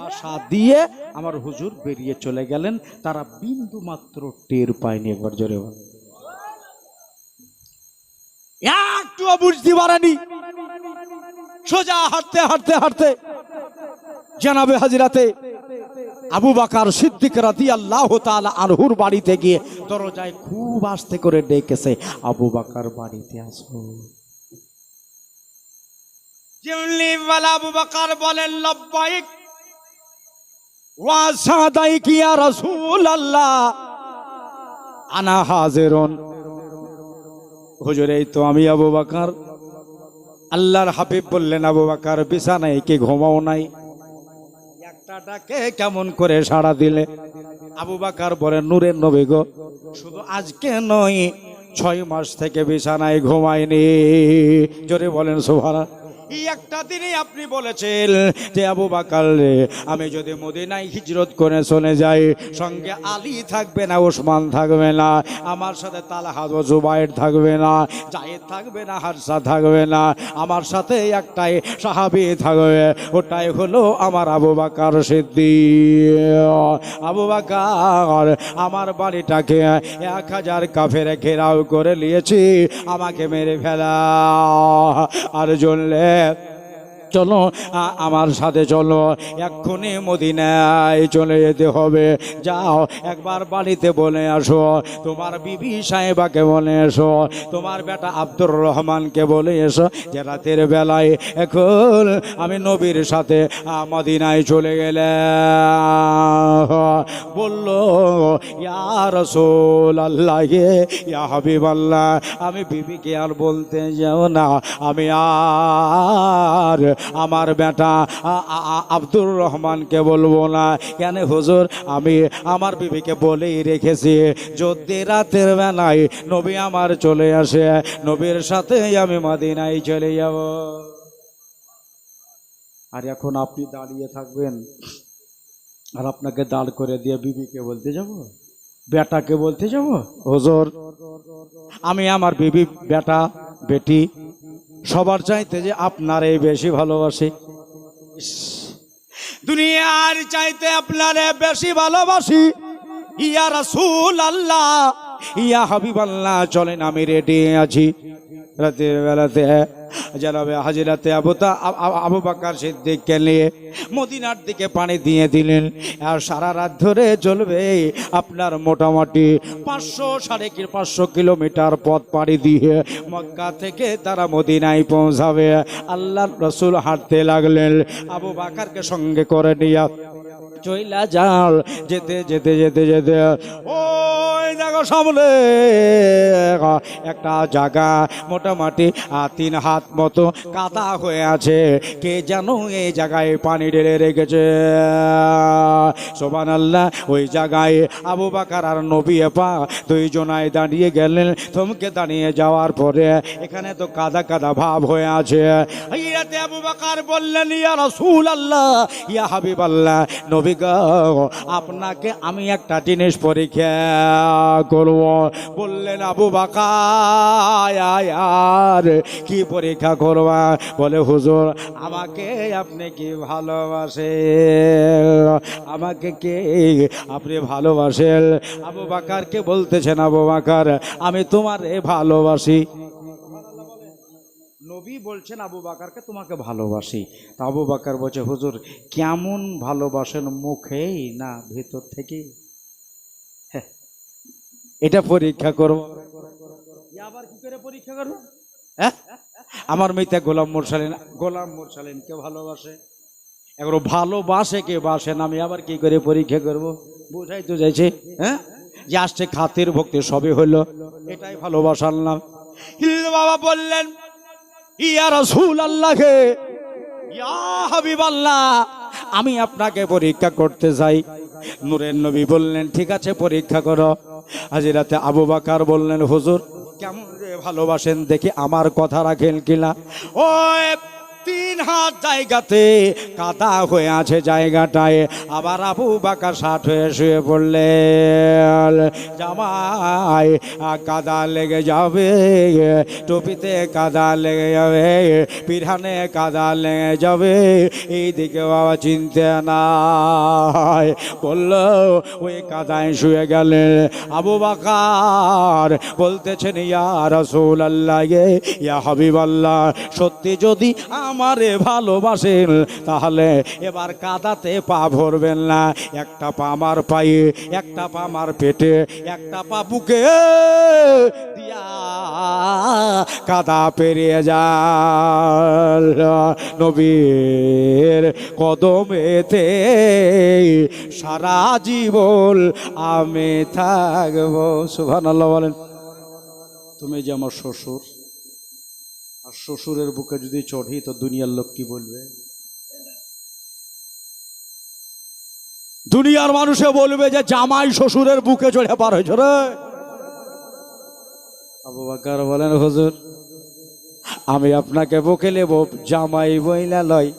আশা দিয়ে আমার হুজুর বেরিয়ে চলে গেলেন। তারা বিন্দু মাত্র টের পায়নি। একবার জোরে বল। একটু বুঝতে পারেনি। সোজা হাঁটতে হাঁটতে হাঁটতে জানাবে হাজিরাতে আবু বকর সিদ্দিক রাদিয়াল্লাহু তাআলা আনহুর বাড়িতে গিয়ে দরজায় খুব আস্তে করে ডেকেছে, আবু বকর বাড়িতে আসো। যেমনি বলা আবু বকর বলেন লব্বাইক ওয়া সাদাইক ইয়া রাসূলুল্লাহ আনা হাজিরুন। হুজুর এই তো আমি আবু বকর। আল্লাহর হাবিব বললেন, আবু বকর বিছানায় কি ঘুমাও নাই? একটা ডাকে কেমন করে সাড়া দিলে? আবু বকর বলেন, নূরের নবী গো, শুধু আজকে নয় 6 মাস থেকে বিছানায় ঘুমাইনি। জোরে বলেন সুবহানাল্লাহ। এই একটা দিনই আপনি বলেছেন যে আবু বকর আমি যদি মদিনায় হিজরত করে চলে যাই, সঙ্গে আলী থাকবে না, ওসমান থাকবে না, আমার সাথে তালহা ও জুবাইর থাকবে না, জায়েদ থাকবে না, হারসা থাকবে না, আমার সাথে একটাই সাহাবী থাকবে, ওটাই হলো আমার আবু বকর সিদ্দিক। আবু বকর আমার বাড়িটাকে 1000 কাফের ঘেরাও করে নিয়েছি, আমাকে মেরে ফেলা। আর জ্বললে চলো আমার সাথে চলো, এক্ষুনি মদিনায় চলে যেতে হবে। যাও একবার বাড়িতে বলে আসো, তোমার বিবি সাহেবাকে বলে এসো, তোমার বেটা আব্দুর রহমানকে বলে এসো যে রাতের বেলায় এখন আমি নবীর সাথে মদিনায় চলে গেলাম। বললো, ইয়া রাসূলুল্লাহ, ইয়া হাবিবাল্লাহ, আমি বিবিকে আর বলতে যাও না, আমি আর আমার বেটা আব্দুর রহমানকে বলবো না। কেন হুজুর? আমি আমার বিবিকে বলেই রেখেছি যদি রাতের বেলায় নবী আমার চলে আসে, নবীর সাথে আমি মদিনায় চলে যাব। আর এখন আপনি দাঁড়িয়ে থাকবেন আর আপনাকে দাঁড় করে দিয়ে বিবিকে বলতে যাব, বেটাকে বলতে যাব, হুজুর আমি আমার বিবি, বেটা, বেটি সবার চাইতে যে আপনারে বেশি ভালোবাসি, দুনিয়ার চাইতে আপনারে বেশি ভালোবাসি। ইয়া রাসূলুল্লাহ, ইয়া হাবিবাল্লাহ, চলেন আমি রেডি আছি। রাতের বেলাতে জানাবে হাজিরাতে আবু বকর সিদ্দিককে নিয়ে মদিনার দিকে পানি দিয়ে দিলেন। আর সারা রাত ধরে চলবে আপনার মোটামুটি 500-550 কিলোমিটার পথ পাড়ি দিয়ে মক্কা থেকে তারা মদিনায় পৌঁছাবে। আল্লাহর রাসূল হাঁটতে লাগলেন, আবু বকরকে সঙ্গে করে নিয়ে চইলা যাল। যেতে যেতে যেতে যেতে ওই দেখো সামনে একটা জায়গা মোটামুটি 3 হাত মতো কাদা হয়ে আছে, কে যেন এই জায়গায় পানি ঢেলে রেখেছে। সুবহানাল্লাহ। ওই জায়গায় আবু বকর আর নবী পাক দুইজনায় দাঁড়িয়ে গেলেন। থমকে দাঁড়িয়ে যাওয়ার পরে এখানে তো কাদা কাদা ভাব হয়ে আছে। হযরত আবু বকর বললেন, ইয়া রাসূলুল্লাহ, ইয়া হাবিবাল্লাহ, নবী গো, আপনাকে আমি একটা জিনিস পরীক্ষা করব। বললেন, আবু বকর কি পরীক্ষা করবা? বলে, হুজুর আমাকে আপনি কি ভালোবাসেন? আমাকে কে আপনি ভালোবাসেন? আবু বকরকে বলতেছেন, আবু বকর আমি তোমারে ভালোবাসি। নবী বলছেন আবু বকরকে তোমাকে ভালোবাসি। তা আবু বকর বলছে, হুজুর কেমন ভালোবাসেন, মুখেই না ভেতর থেকে? এটা পরীক্ষা করব। আবার কি করে পরীক্ষা করব? আমার মেয়েটা গোলাম মুরসালিন কে ভালোবাসে, এগুলো ভালোবাসে কে বাসে না, আমি আবার কি করে পরীক্ষা করব? বুঝাই তো যাইছে। যে আসছে খাতির ভক্তি সবই হলো, এটাই ভালোবাসার নাম। কিন্তু বাবা বললেন ইয়া রাসূলুল্লাহ, ইয়া হাবিবাল্লাহ, আমি আপনাকে পরীক্ষা করতে চাই। নূরের নবী বললেন ঠিক আছে পরীক্ষা করো। হাজরাতে আবু বকর বললেন হুজুর কেমন যে ভালোবাসেন দেখি আমার কথা রাখেন কিনা। ওই 3 হাত জায়গাতে কাদা হয়ে আছে জায়গাটায়, আবার আবু বকর ষাট হয়ে শুয়ে পড়লেন। জামাই কাদা লেগে যাবে, টুপিতে কাদা লেগে যাবে, পিরানে কাদা লেগে যাবে, এইদিকে বাবা চিন্তা নাই। বলল ওই কাদায় শুয়ে গেলেন। আবু বকর বলতেছেন ইয়া রাসূলুল্লাহ, ইয়া হাবিবাল্লাহ, সত্যি যদি আমারে ভালোবাসেন তাহলে এবার কাদাতে পা ভরবেন না। একটা পা আমার পায়ে, একটা পা আমার পেটে, একটা পা বুকে দিয়া কাদা পেরিয়ে যান। নবীর কদমেতে সারা জীবন আমি থাকবো। সুবহানাল্লাহ বলেন। তুমি যে আমার শ্বশুর, আর শ্বশুরের বুকে যদি চড়ি তো দুনিয়ার লোক কি বলবে? দুনিয়ার মানুষে বলবে যে জামাই শ্বশুরের বুকে চড়ে পার হয়েছে রে। আবু বকর বলেন হুজুর আমি আপনাকে বুকে নেব জামাই বইলা লয়,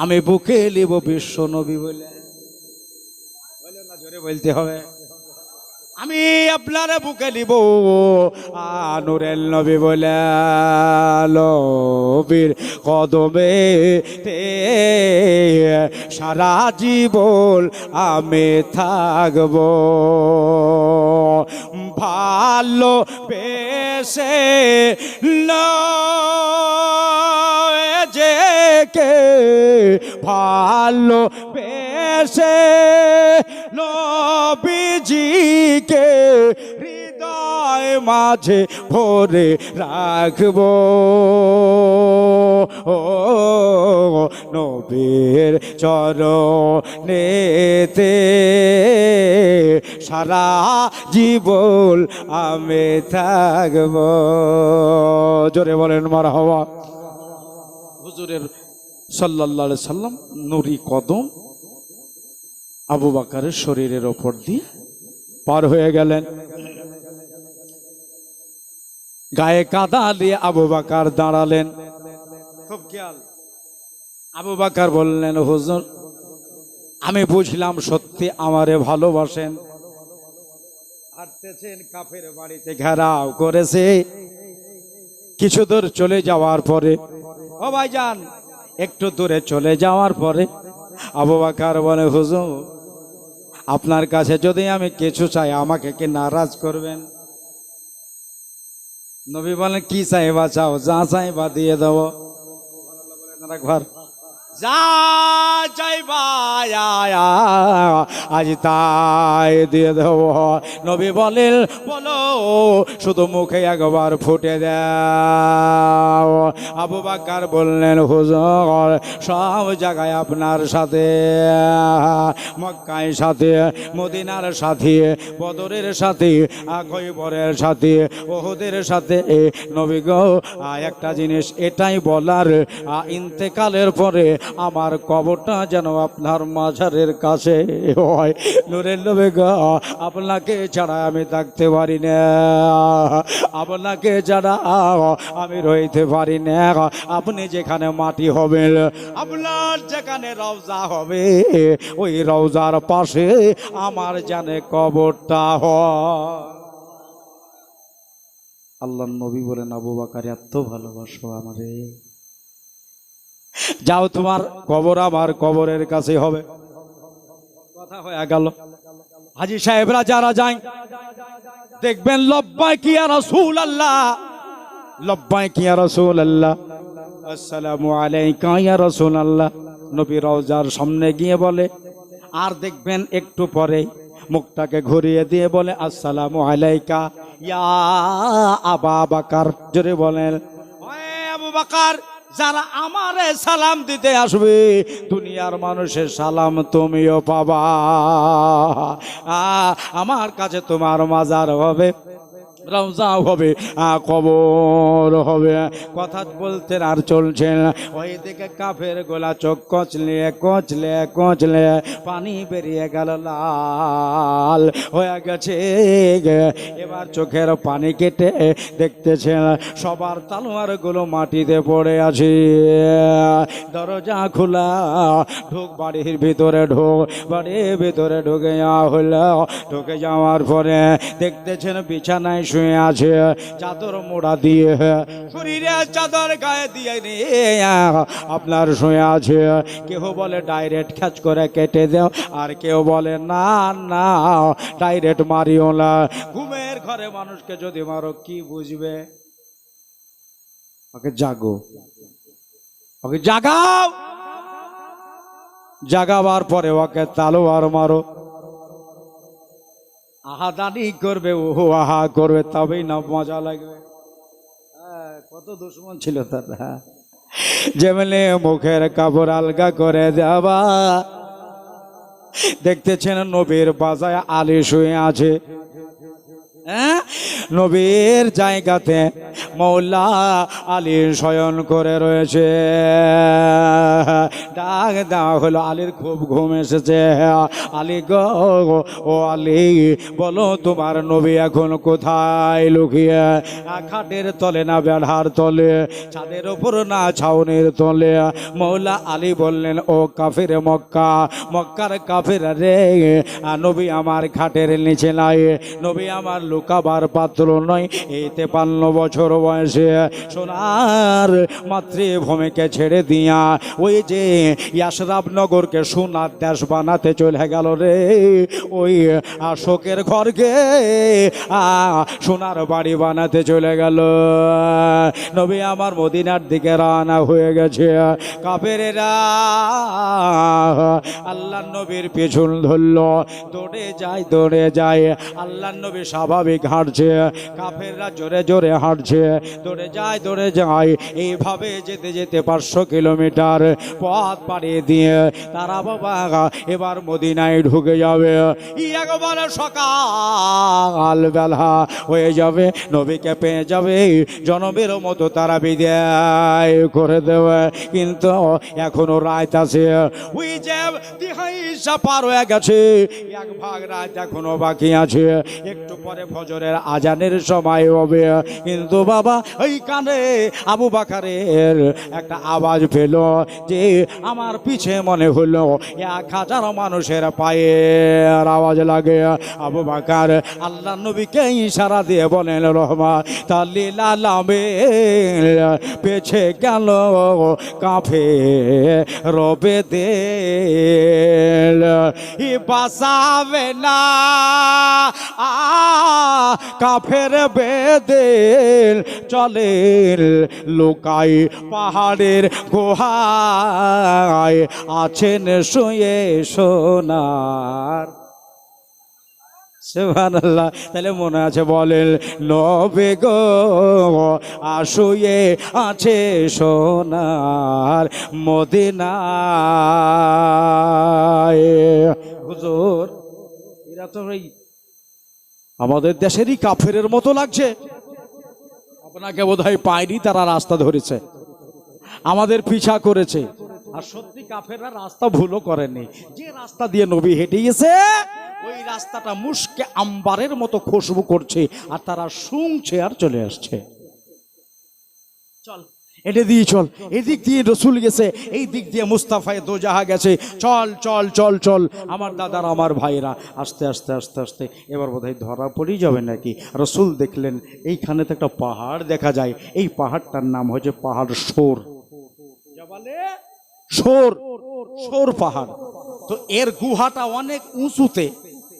আমি বুকে নেব বিশ্ব নবী বলে। না জোরে বলতে হবে। আমি আপনার বুকে নিব নূরের নবী বলে। নবীর কদমে সারা জীবন আমি থাকব। ভালো বেশে যে কে ভালো বেশে নবীজিকে হৃদয় মাঝে ভরে রাখবো। ও নবীর চরণেতে সারা জীবন আমি থাকবো। জোরে বলেন মারহাবা। হুজুরের সাল্লাল্লাহু আলাইহি সাল্লাম নুরি কদম আবু বকরের শরীরের ওপর দিয়ে পার হয়ে গেলেন। গায়ে কাদা দিয়ে আবু বকর দাঁড়ালেন। খুব খেয়াল। আবু বকর বললেন হুজুর আমি বুঝলাম সত্যি আমারে ভালোবাসেন। হাঁটতেছেন, কাফের বাড়িতে ঘেরাও করেছে। কিছু দূর চলে যাওয়ার পরে, ও ভাইজান একটু দূরে চলে যাওয়ার পরে আবু বকর বলে হুজুর আপনার কাছে যদি আমি কিছু চাই আমাকে কি নারাজ করবেন? নবী বলেন কি চাইবা চাও, যা চাইবা দিয়ে দেবো। ঘর যা চাইবা আজ তাই দিয়ে দেব। নবী বলেন বলো শুধু মুখে একবার ফুটে দাও। আবু বকর বললেন হুজুর সব জায়গায় আপনার সাথে, মক্কার সাথে, মদিনার সাথে, বদরের সাথে, খৈবরের সাথে, ওহুদের সাথে। নবী গো একটা জিনিস এটাই বলার, ইন্তেকালের পরে আমার কবরটা যেন আপনার মাজারের কাছে হয়। নূরের নবী গো আপনাকে ছাড়া আমি থাকতে পারি না, আপনাকে ছাড়া আমি রইতে পারি না। আপনি যেখানে মাটি হবেন, আপনার যেখানে রওজা হবে, ওই রওজার পাশে আমার জানে কবরটা হয়। আল্লাহর নবী বলেন আবু বকর এত ভালোবাসো আমারে, যাও তোমার কবর আমার কবরের কাছে হবে। কথা হয়ে গেল। হাজী সাহেবরা যারা যায় দেখবেন লব্বাইক ইয়া রাসূলুল্লাহ, লব্বাইক ইয়া রাসূলুল্লাহ, আসসালামু আলাইকা ইয়া রাসূলুল্লাহ। নবী রওজার সামনে গিয়ে বলে, আর দেখবেন একটু পরে মুখটাকে ঘুরিয়ে দিয়ে বলে আসসালামু আলাইকা ইয়া আবু বকর। জোরে বলেন আবু বকর যারা আমারে সালাম দিতে আসবে দুনিয়ার মানুষের সালাম তুমিও পাবা। আমার কাছে তোমার মাজার হবে, রওজা হবে, কবর হবে। কথা বলতেন আর চলছেন। ওই দিকে কাফের গোলা চোখ কচলে কচলে কচলে পানি বেরিয়ে গেল, লাল হয়ে গেছে। এবার চোখের পানি কেটে দেখতেছেন সবার তলোয়ার গুলো মাটিতে পড়ে আছে। দরজা খোলা, ঢোক বাড়ির ভিতরে, ঢোক বাড়ির ভিতরে ঢুকে যাওয়া হলো। ঢুকে যাওয়ার পরে দেখতেছেন বিছানায় শুয়ে আছে, চাদর মোড়া দিয়ে, শরীরে চাদর গায়ে দিয়ে আপনার শুয়ে আছে। কেউ বলে ডাইরেক্ট খ্যাচ করে কেটে দাও, আর কেউ বলে না না ডাইরেক্ট মারিও না। ঘুমের ঘরে মানুষকে যদি মারো কি বুঝবে? ওকে জাগো, ওকে জাগাও, জাগাবার পরে ওকে তালোয়ার মারো। আহাদানি করবে, ও আহা করবে, তবেই না মজা লাগবে। কত দুশ্মন ছিল তারা। যেমনি মুখের কাপড় আলগা করে দেওয়া। দেখতেছেন নবীর বাজায় আলী শুয়ে আছে। নবীর জায়গাতে মৌলা আলী শয়ন করে রয়েছে। ডাক দেওয়া হলো, আলীর খুব ঘুম এসেছে। আলী গো, ও আলী বলো তোমার নবী এখন কোথায় লুকিয়ে? খাটের তলে না বেড়ার তলে, ছাদের ওপর না ছাউনির তলে? মৌলা আলী বললেন, ও কাফির মক্কা, মক্কার কাফির রে, নবী আমার খাটের নিচে নাই, নবী আমার লুকাবার পাত্র নয়। এই 53 বছর বয়সে সোনার মাতৃভূমিকে ছেড়ে দিয়া ওই যে ইয়াসরাবনগরকে সোনার দেশ বানাতে চলে গেল রে। ওই শোকের ঘরকে সোনার বাড়ি বানাতে চলে গেল। নবী আমার মদিনার দিকে রওনা হয়ে গেছে। কাফেরেরা আল্লাহ নবীর পেছন ধরল, দৌড়ে যায় দৌড়ে যায়। আল্লাহ নবী স্বাভাবিক হাঁটছে, কাফেররা জোরে জোরে হাঁটছে, দৌড়ে যায় দৌড়ে যায়। এইভাবে যেতে যেতে 500 কিলোমিটার পথ পাড়িয়ে দিয়ে তারা বাবা এবার মদিনায় ঢুকে যাবে। একবারে সকাল বেলা হয়ে যাবে, নবীকে পেয়ে যাবে, জনমের মতো তারা বিদায় করে দেবে। কিন্তু এখনো রাত আছে, ওই যে দিহাইশা পার হয়ে গেছে, 1 ভাগ রাত এখনো বাকি আছে। একটু পরে ফজরের আজানের সময় হবে। কিন্তু বাবা ওই কানে আবু বকরের একটা আওয়াজ পেল যে আমার পিছে মনে হলো 1000 মানুষের পায়ের আওয়াজ লাগে। আবু বকর আল্লাহ নবীকে ইশারা দিয়ে বলেন, রহমাতুল আলামিন পেছে গেল কাফের রবে দিল বাসাবে না, কাফের বেদিল চলে লুকাই পাহাড়ের গুহায় আছেন শুয়ে সোনার। সুবহানাল্লাহ। তাহলে মনে আছে বলেন, নবী গো শুয়ে আছে সোনার মদিনায়। হুজুর এরা তো আমাদের দেশেরই কাফেরের মতো লাগছে। আপনাকে বোধহয় পায়নি, তারা রাস্তা ধরেছে, আমাদের পিছা করেছে। আর সত্যি কাফেররা রাস্তা ভুলও করেনি। যে রাস্তা দিয়ে নবী হেঁটে গেছে ওই রাস্তাটা মুশকে আম্বারের মতো খুশবু করছে, আর তারা শুনছে আর চলে আসছে। চল এটা দিয়ে চল, এদিক দিয়ে রসুল গেছে, এই দিক দিয়ে মুস্তাফায়ে দোজাহা গেছে, চল চল চল চল। আমার দাদার আমার ভাইরা আস্তে আস্তে আস্তে আস্তে এবার বোধহয় ধরা পড়েই যাবে নাকি। রসুল দেখলেন এইখানে তো একটা পাহাড় দেখা যায়, এই পাহাড়টার নাম হচ্ছে পাহাড় সোর। সোর, সোর পাহাড়। তো এর গুহাটা অনেক উঁচুতে,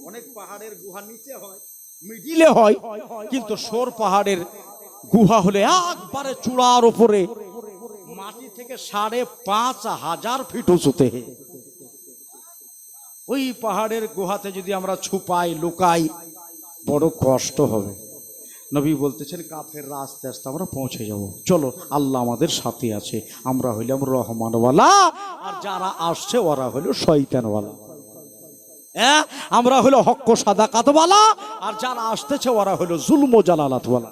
অনেক পাহাড়ের গুহা নিচে হয়, মিডিলে হয়, কিন্তু সোর পাহাড়ের গুহা হলে একবারে চূড়ার উপরে, মাটি থেকে 5500 ফিট উঁচুতে। ওই পাহাড়ের গুহাতে যদি আমরা ছুপাই লুকাই বড় কষ্ট হবে। নবী বলতেছেন কাফেররা আস্তে আস্তে আমরা পৌঁছে যাব, চলো আল্লাহ আমাদের সাথে আছে, আমরা হইলাম রহমানওয়ালা, আর যারা আসছে ওরা হইল শয়তানওয়ালা। হ্যাঁ, আমরা হইল হক্ক সাদাকাতওয়ালা, আর যারা আসতেছে ওরা হইল জুলম ও জালালাতওয়ালা।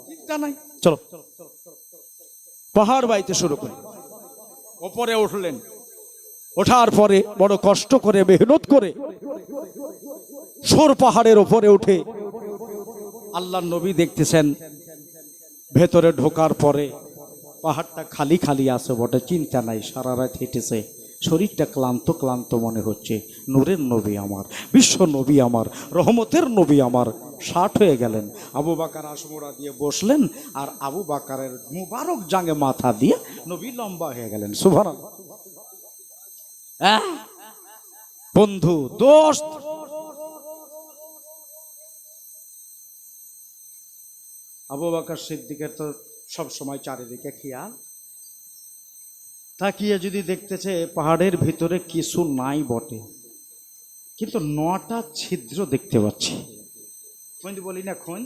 ঠিক নাই? চলো পাহাড় বাইতে শুরু করি। ওপরে উঠলেন, ওঠার পরে বড় কষ্ট করে মেহনত করে সোর পাহাড়ের ওপরে উঠে আল্লাহর নবী দেখতেছেন ভেতরে ঢোকার পরে পাহাড়টা খালি খালি আছে বটে, চিন্তা নাই, সারা রাত হেঁটেছে, শরীরটা ক্লান্ত ক্লান্ত মনে হচ্ছে। নূরের নবী আমার, বিশ্ব নবী আমার, রহমতের নবী আমার 60 হয়ে গেলেন। আবু বকর আসমোড়া দিয়ে বসলেন, আর আবু বকরের মুবারক জাঙ্গে মাথা দিয়ে নবী লম্বা হয়ে গেলেন। সুবহানাল্লাহ। বন্ধু, দোস্ত, আবু বকর সিদ্দিকের তো সব সময় চারিদিকে খেয়াল, তাকিয়ে যদি দেখতেছে পাহাড়ের ভিতরে কিছু নাই বটে, কিন্তু 9টা ছিদ্র দেখতে পাচ্ছি। বলি না খন,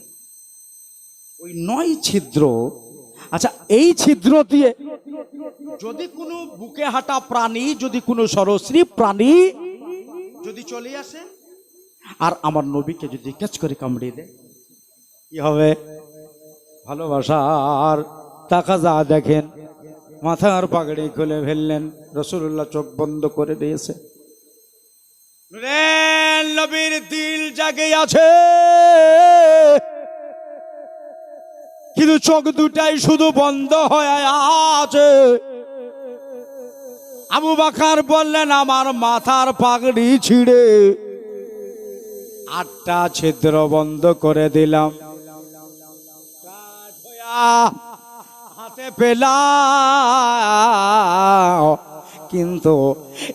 ওই 9 ছিদ্র। আচ্ছা, এই ছিদ্র দিয়ে যদি কোনো বুকে হাঁটা প্রাণী, যদি কোনো সরীসৃপ প্রাণী যদি চলে আসে আর আমার নবীকে যদি ক্যাচ করে কামড়িয়ে দেয়, কি হবে? ভালোবাসার তাকাজা দেখেন, মাথার পাগড়ি খুলে ফেললেন, রাসূলুল্লাহ চোখ বন্ধ করে দিয়েছে। নবীর দিল জাগে আছে, কিন্তু চোখ দুটাই শুধু বন্ধ হয়ে আছে। আবু বকর বললেন, আমার মাথার পাগড়ি ছিঁড়ে 8টা ছিদ্র বন্ধ করে দিলাম, হাতে পেলাম, কিন্তু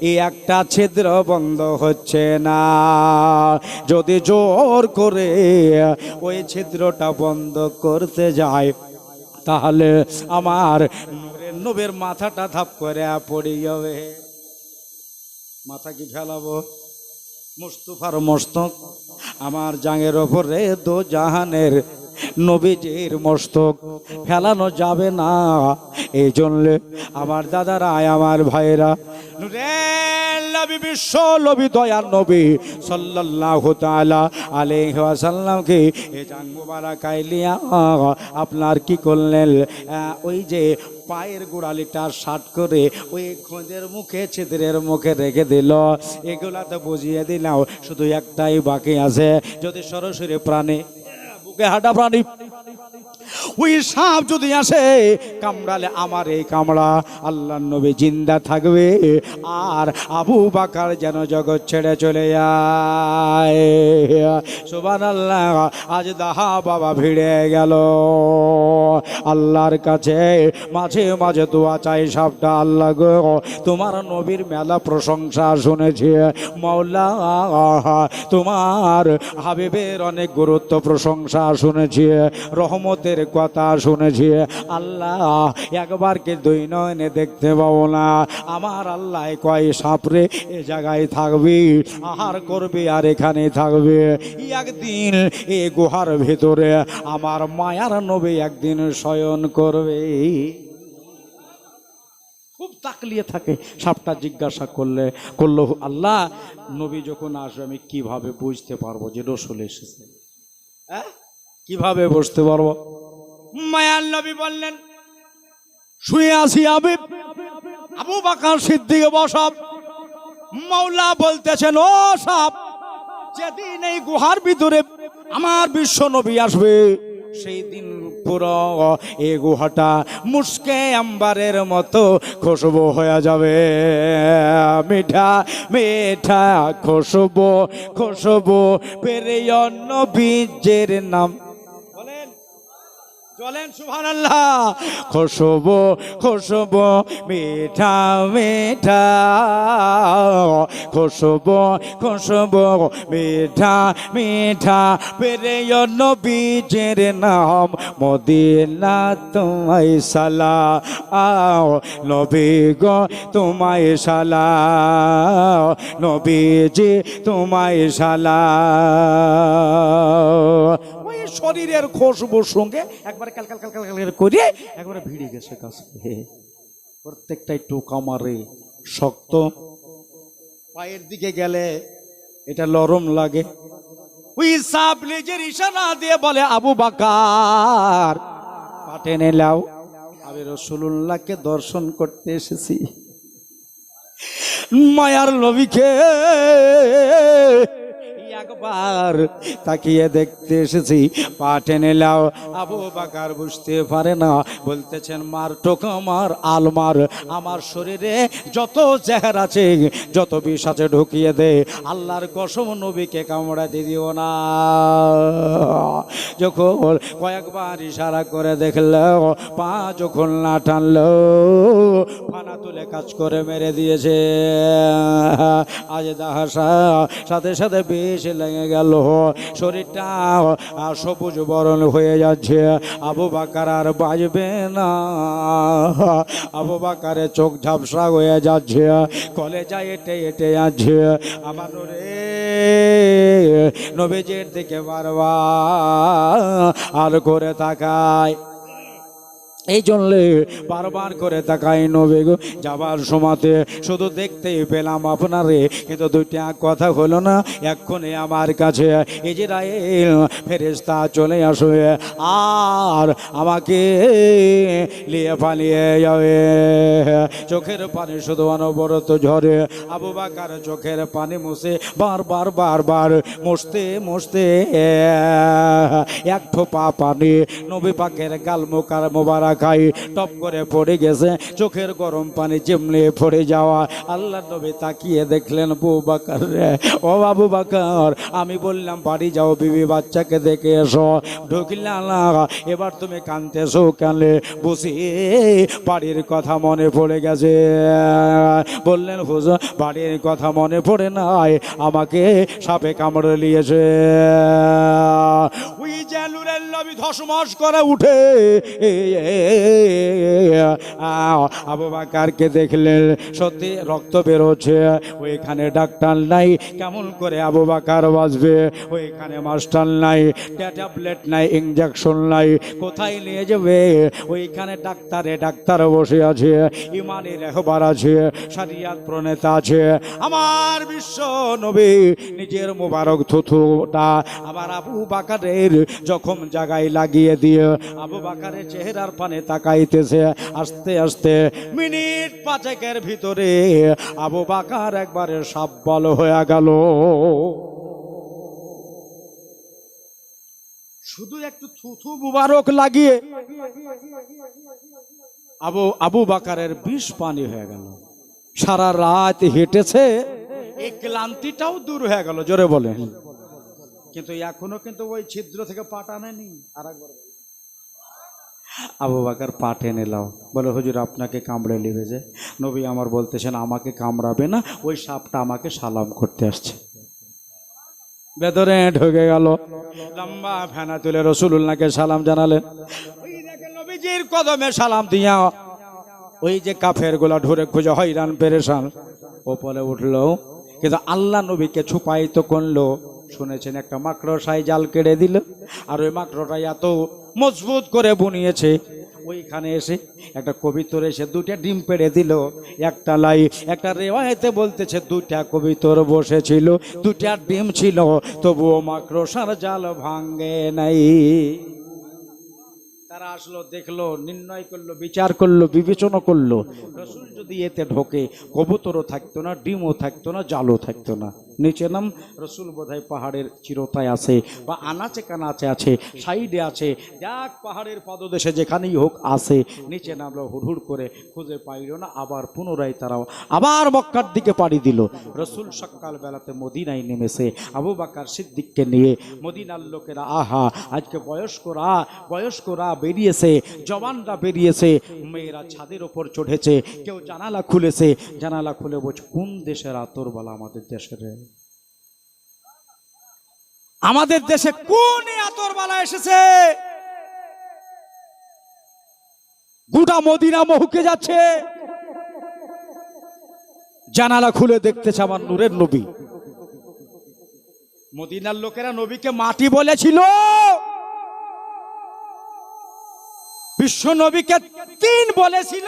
এই একটা ছিদ্র বন্ধ হচ্ছে না। যদি জোর করে ওই ছিদ্রটা বন্ধ করতে যায়, তাহলে আমার নূরের নবীর মাথাটা ধাপ করে পড়ে যাবে। মাথা কি ফেলাবো? মুস্তাফার মস্তক আমার জাঙের ওপরে দো জাহানের নবীজির মস্তক ফেলানো যাবে না। এই জন্য আমার দাদারা, আমার ভাইরা, নবী, বিশ্ব নবী, দয়ার নবী সাল্লাল্লাহু তাআলা আলাইহি ওয়াসাল্লামকে এই জান মুবারক আইলিয়া আপনার কি করলেন? ওই যে পায়ের গোড়ালিটা শার্ট করে ওই খোঁজের মুখে, ছিদ্রের মুখে রেখে দিল। এগুলা তো বুঝিয়ে দিলাম, শুধু একটাই বাকি আছে। যদি সরাসরি প্রাণী, বুকে হাঁটা প্রাণী, ওই সাপ যদি আসে কামড়ালে, আমার এই কামড়া আল্লাহর নবী জিন্দা থাকবে, আর আবু বকর যেন জগৎ ছেড়ে চলে যায়। সুবহানাল্লাহ। আজ দাহা বাবা ভিড়ে গেল আল্লাহর কাছে, মাঝে মাঝে দোয়া চাই সাপটা, আল্লাহ গো, তোমার নবীর মেলা প্রশংসা শুনেছি মাওলা, তোমার হাবিবের অনেক গুরুত্ব প্রশংসা শুনেছি, রহমতের কথা শুনেছি, আল্লাহ একবার কি 2 নয়নে দেখতে পাবো না। আমার আল্লাহ কয় সাপরে এ জায়গায় থাকবি, আহার করবি, আর এখানে থাকবি। একদিন এই গুহার ভিতরে আমার মায়ার নবী একদিন শয়ন করবে। খুব তাকলিয়ে থাকে। সাপটা জিজ্ঞাসা করলো, আল্লাহ নবী যখন আসবে আমি কিভাবে বুঝতে পারবো যে রাসূল এসেছে? কিভাবে বুঝতে পারবো? মায়ার নবী বললেন, শুয়ে আছি আমি, আবু বকর সিদ্দিক বসব। মাওলা বলতেছেন, ও সাপ, যেদিন এই গুহার ভিতরে আমার বিশ্ব নবী আসবে, সেই দিন পুরো এই গুহাটা মুস্কে আম্বারের মতো খুশবু হয়ে যাবে। মিঠা মিঠা খুশবু, খুশবু পেরিয়ে নবীর নাম চলেন। সুবহানাল্লাহ। খুশবু, খুশবু মিঠা মিঠা, খুশবু, খুশবু মিঠা মিঠা পেরিয়ে নবীর নাম মদিনা। তোমায় সালাম নবী গো, তোমায় সালাম নবীজি, তোমায় সালাম। ওই শরীরের খুশবুর সঙ্গে একবারে ক্যালকাল ক্যালকাল ক্যালকাল করে একবারে ভিড়ে গেছে কাছে। প্রত্যেকটাই টোকা মারে, শক্ত। পায়ের দিকে গেলে এটা নরম লাগে। ওই সাপ নিজের ইশারা দিয়ে বলে, আবু বকর পা টেনে নাও, আমি রাসূলুল্লাহকে দর্শন করতে এসেছি, মায়ার নবীকে একবার তাকিয়ে দেখতে এসেছি, পা টেনে নাও। আবু বকর বুঝতে পারে না, বলতেছেন মার টোকা মার, আলমার, আমার শরীরে যত জেহের আছে, যত বিষ আছে ঢুকিয়ে দে, আল্লাহর কসম নবীকে কামড়াতে দিও না। যখন কয়েকবার ইশারা করে দেখলো, পা যখন না টানলো, ফানা তুলে কাজ করে মেরে দিয়েছে। আজ দাহাসা সাথে সাথে বিষ লেগে গেল, শরীরটা সবুজ বরণ হয়ে যাচ্ছে। আবু বকর আর বাজবে না, আবু বকরের চোখ ঝাপসা হয়ে যাচ্ছে, কলেজা এটে এটে যাচ্ছে। আমার রে নবীজির দিকে বারবার আর করে তাকায়, এই জন্য বারবার করে তাকাই নবী গো। যাবার সময়তে শুধু দেখতেই পেলাম আপনারে, কিন্তু দুইটা কথা হলো না। এক্ষুনি আমার কাছে ইজরাইল ফেরেশতা চলে আসবে আর আমাকে নিয়ে পালিয়ে যাবে। চোখের পানি শুধু অনবরত ঝরে। আবু বকর চোখের পানি মুছে বারবার বারবার মুছতে মুছতে এক ঠোপা পানি নবী পাকের গাল মুখার মোবারক খাই টপ করে পড়ে গেছে। চোখের গরম পানি চিমলে পড়ে যাওয়া। আল্লাহ নবী তাকিয়ে দেখলেন, আবু বকর রে, ও আবু বকর, আমি বললাম বাড়ি যাও, বিবি বাচ্চাকে দেখে এসো, ঢুকলা না, এবার তুমি কাঁদতেছো কেন? বুঝি বাড়ির কথা মনে পড়ে গেছে। বললেন হুজুর, বাড়ির কথা মনে পড়ে নাই, আমাকে সাপে কামড়ে নিয়েছে। ওই যে নূরের নবী ধসমস করে উঠে আবু বকরকে দেখলেন, সত্যি রক্ত বেরোচ্ছে, ওইখানে ডাক্তার নাই, কেমন করে আবু বকর বাঁচবে? ওইখানে মাস্টার নাই, ট্যাবলেট নাই, ইঞ্জেকশন নাই, কোথায় নিয়ে যাবে? ওইখানে ডাক্তার বসে আছে, ইমানি রেহবার আছে, শরিয়ত প্রণেতা আছে। আমার বিশ্ব নবী নিজের মোবারক থুথুটা আবার আবু বকরের জখম জায়গায় লাগিয়ে দিয়ে আবু বকরের চেহারার পানে তাকাইতেছে। আস্তে আস্তে মিনিট পাঁচেকের ভিতরে আবু বকর একবারে সাব্বাল হয়ে গেল। শুধু একটু থুথু মুবারক লাগিয়ে আবু বকরের বিষ পানি হয়ে গেল। সারা রাত হেঁটেছে, এই ক্লান্তিটাও দূর হয়ে গেল। জোরে বলে। কিন্তু এখনো কিন্তু ওই ছিদ্র থেকে পা টানেনি। আর একবার আবু বকর পা টেনে নাও, বলে হুজুর আপনাকে কামড়ে নেবে যে। নবী আমার বলতেছেন আমাকে কামড়াবে না, ওই সাপটা আমাকে সালাম করতে আসছে। ভেতরে ঢুকে গেল, লম্বা ফেনা তুলে রাসূলুল্লাহকে সালাম জানালেন। ওই দেখেন নবীজির কদমে সালাম দিয়া ওই যে কাফের গুলা ঢুরে খুঁজে হয়রান পেরেশান ওপরে উঠলো। কিন্তু আল্লাহ নবীকে ছুপায়িত করলো। শুনেছেন একটা মাকড়সায় জাল কেড়ে দিল, আর ওই মাকড়টা এত মজবুত করে বুনিয়েছে, ওইখানে এসে একটা কবিতর এসে দুইটা ডিম পেড়ে দিল। একটা লাই একটা রেওয়ায়েতে বলতেছে দুইটা কবিতর বসেছিল, দুইটা ডিম ছিল, তবুও মাকড়সার জাল ভাঙে নাই। তারা আসলো, দেখলো, নির্ণয় করলো, বিচার করলো, বিবেচনা করলো, রাসূল যদি এতে ঢোকে কবুতরও থাকতো না, ডিমও থাকতো না, জালও থাকতো না। নিচে নাম রাসূল বোধহয় পাহাড়ের চিরতায় আছে বা আনাচে কানাচে আছে, সাইডে আছে, যাক পাহাড়ের পদদেশে যেখানেই হোক আছে। নিচে নামলো, হুড়হুড় করে খুঁজে পাইল না। আবার পুনরায় তারাও আবার মক্কার দিকে পাড়ি দিল। রাসূল সকাল বেলাতে মদিনায় নেমেছে আবু বকর সিদ্দিককে নিয়ে। মদিনার লোকেরা আহা, আজকে বয়স্করা বেরিয়েছে, জওয়ানরা বেরিয়েছে, মেয়েরা ছাদের ওপর চড়েছে, কেউ জানালা খুলেছে, জানালা খুলে বলছে কোন দেশের আতর বলা আমাদের দেশের, আমাদের দেশে কোন আতর বালা এসেছে? গোটা মদিনা মহকে যাচ্ছে। জানালা খুলে দেখতেছে আমার নূরের নবী। মদিনার লোকেরা নবীকে মাটি বলেছিল, বিশ্ব নবীকে 3 বলেছিল।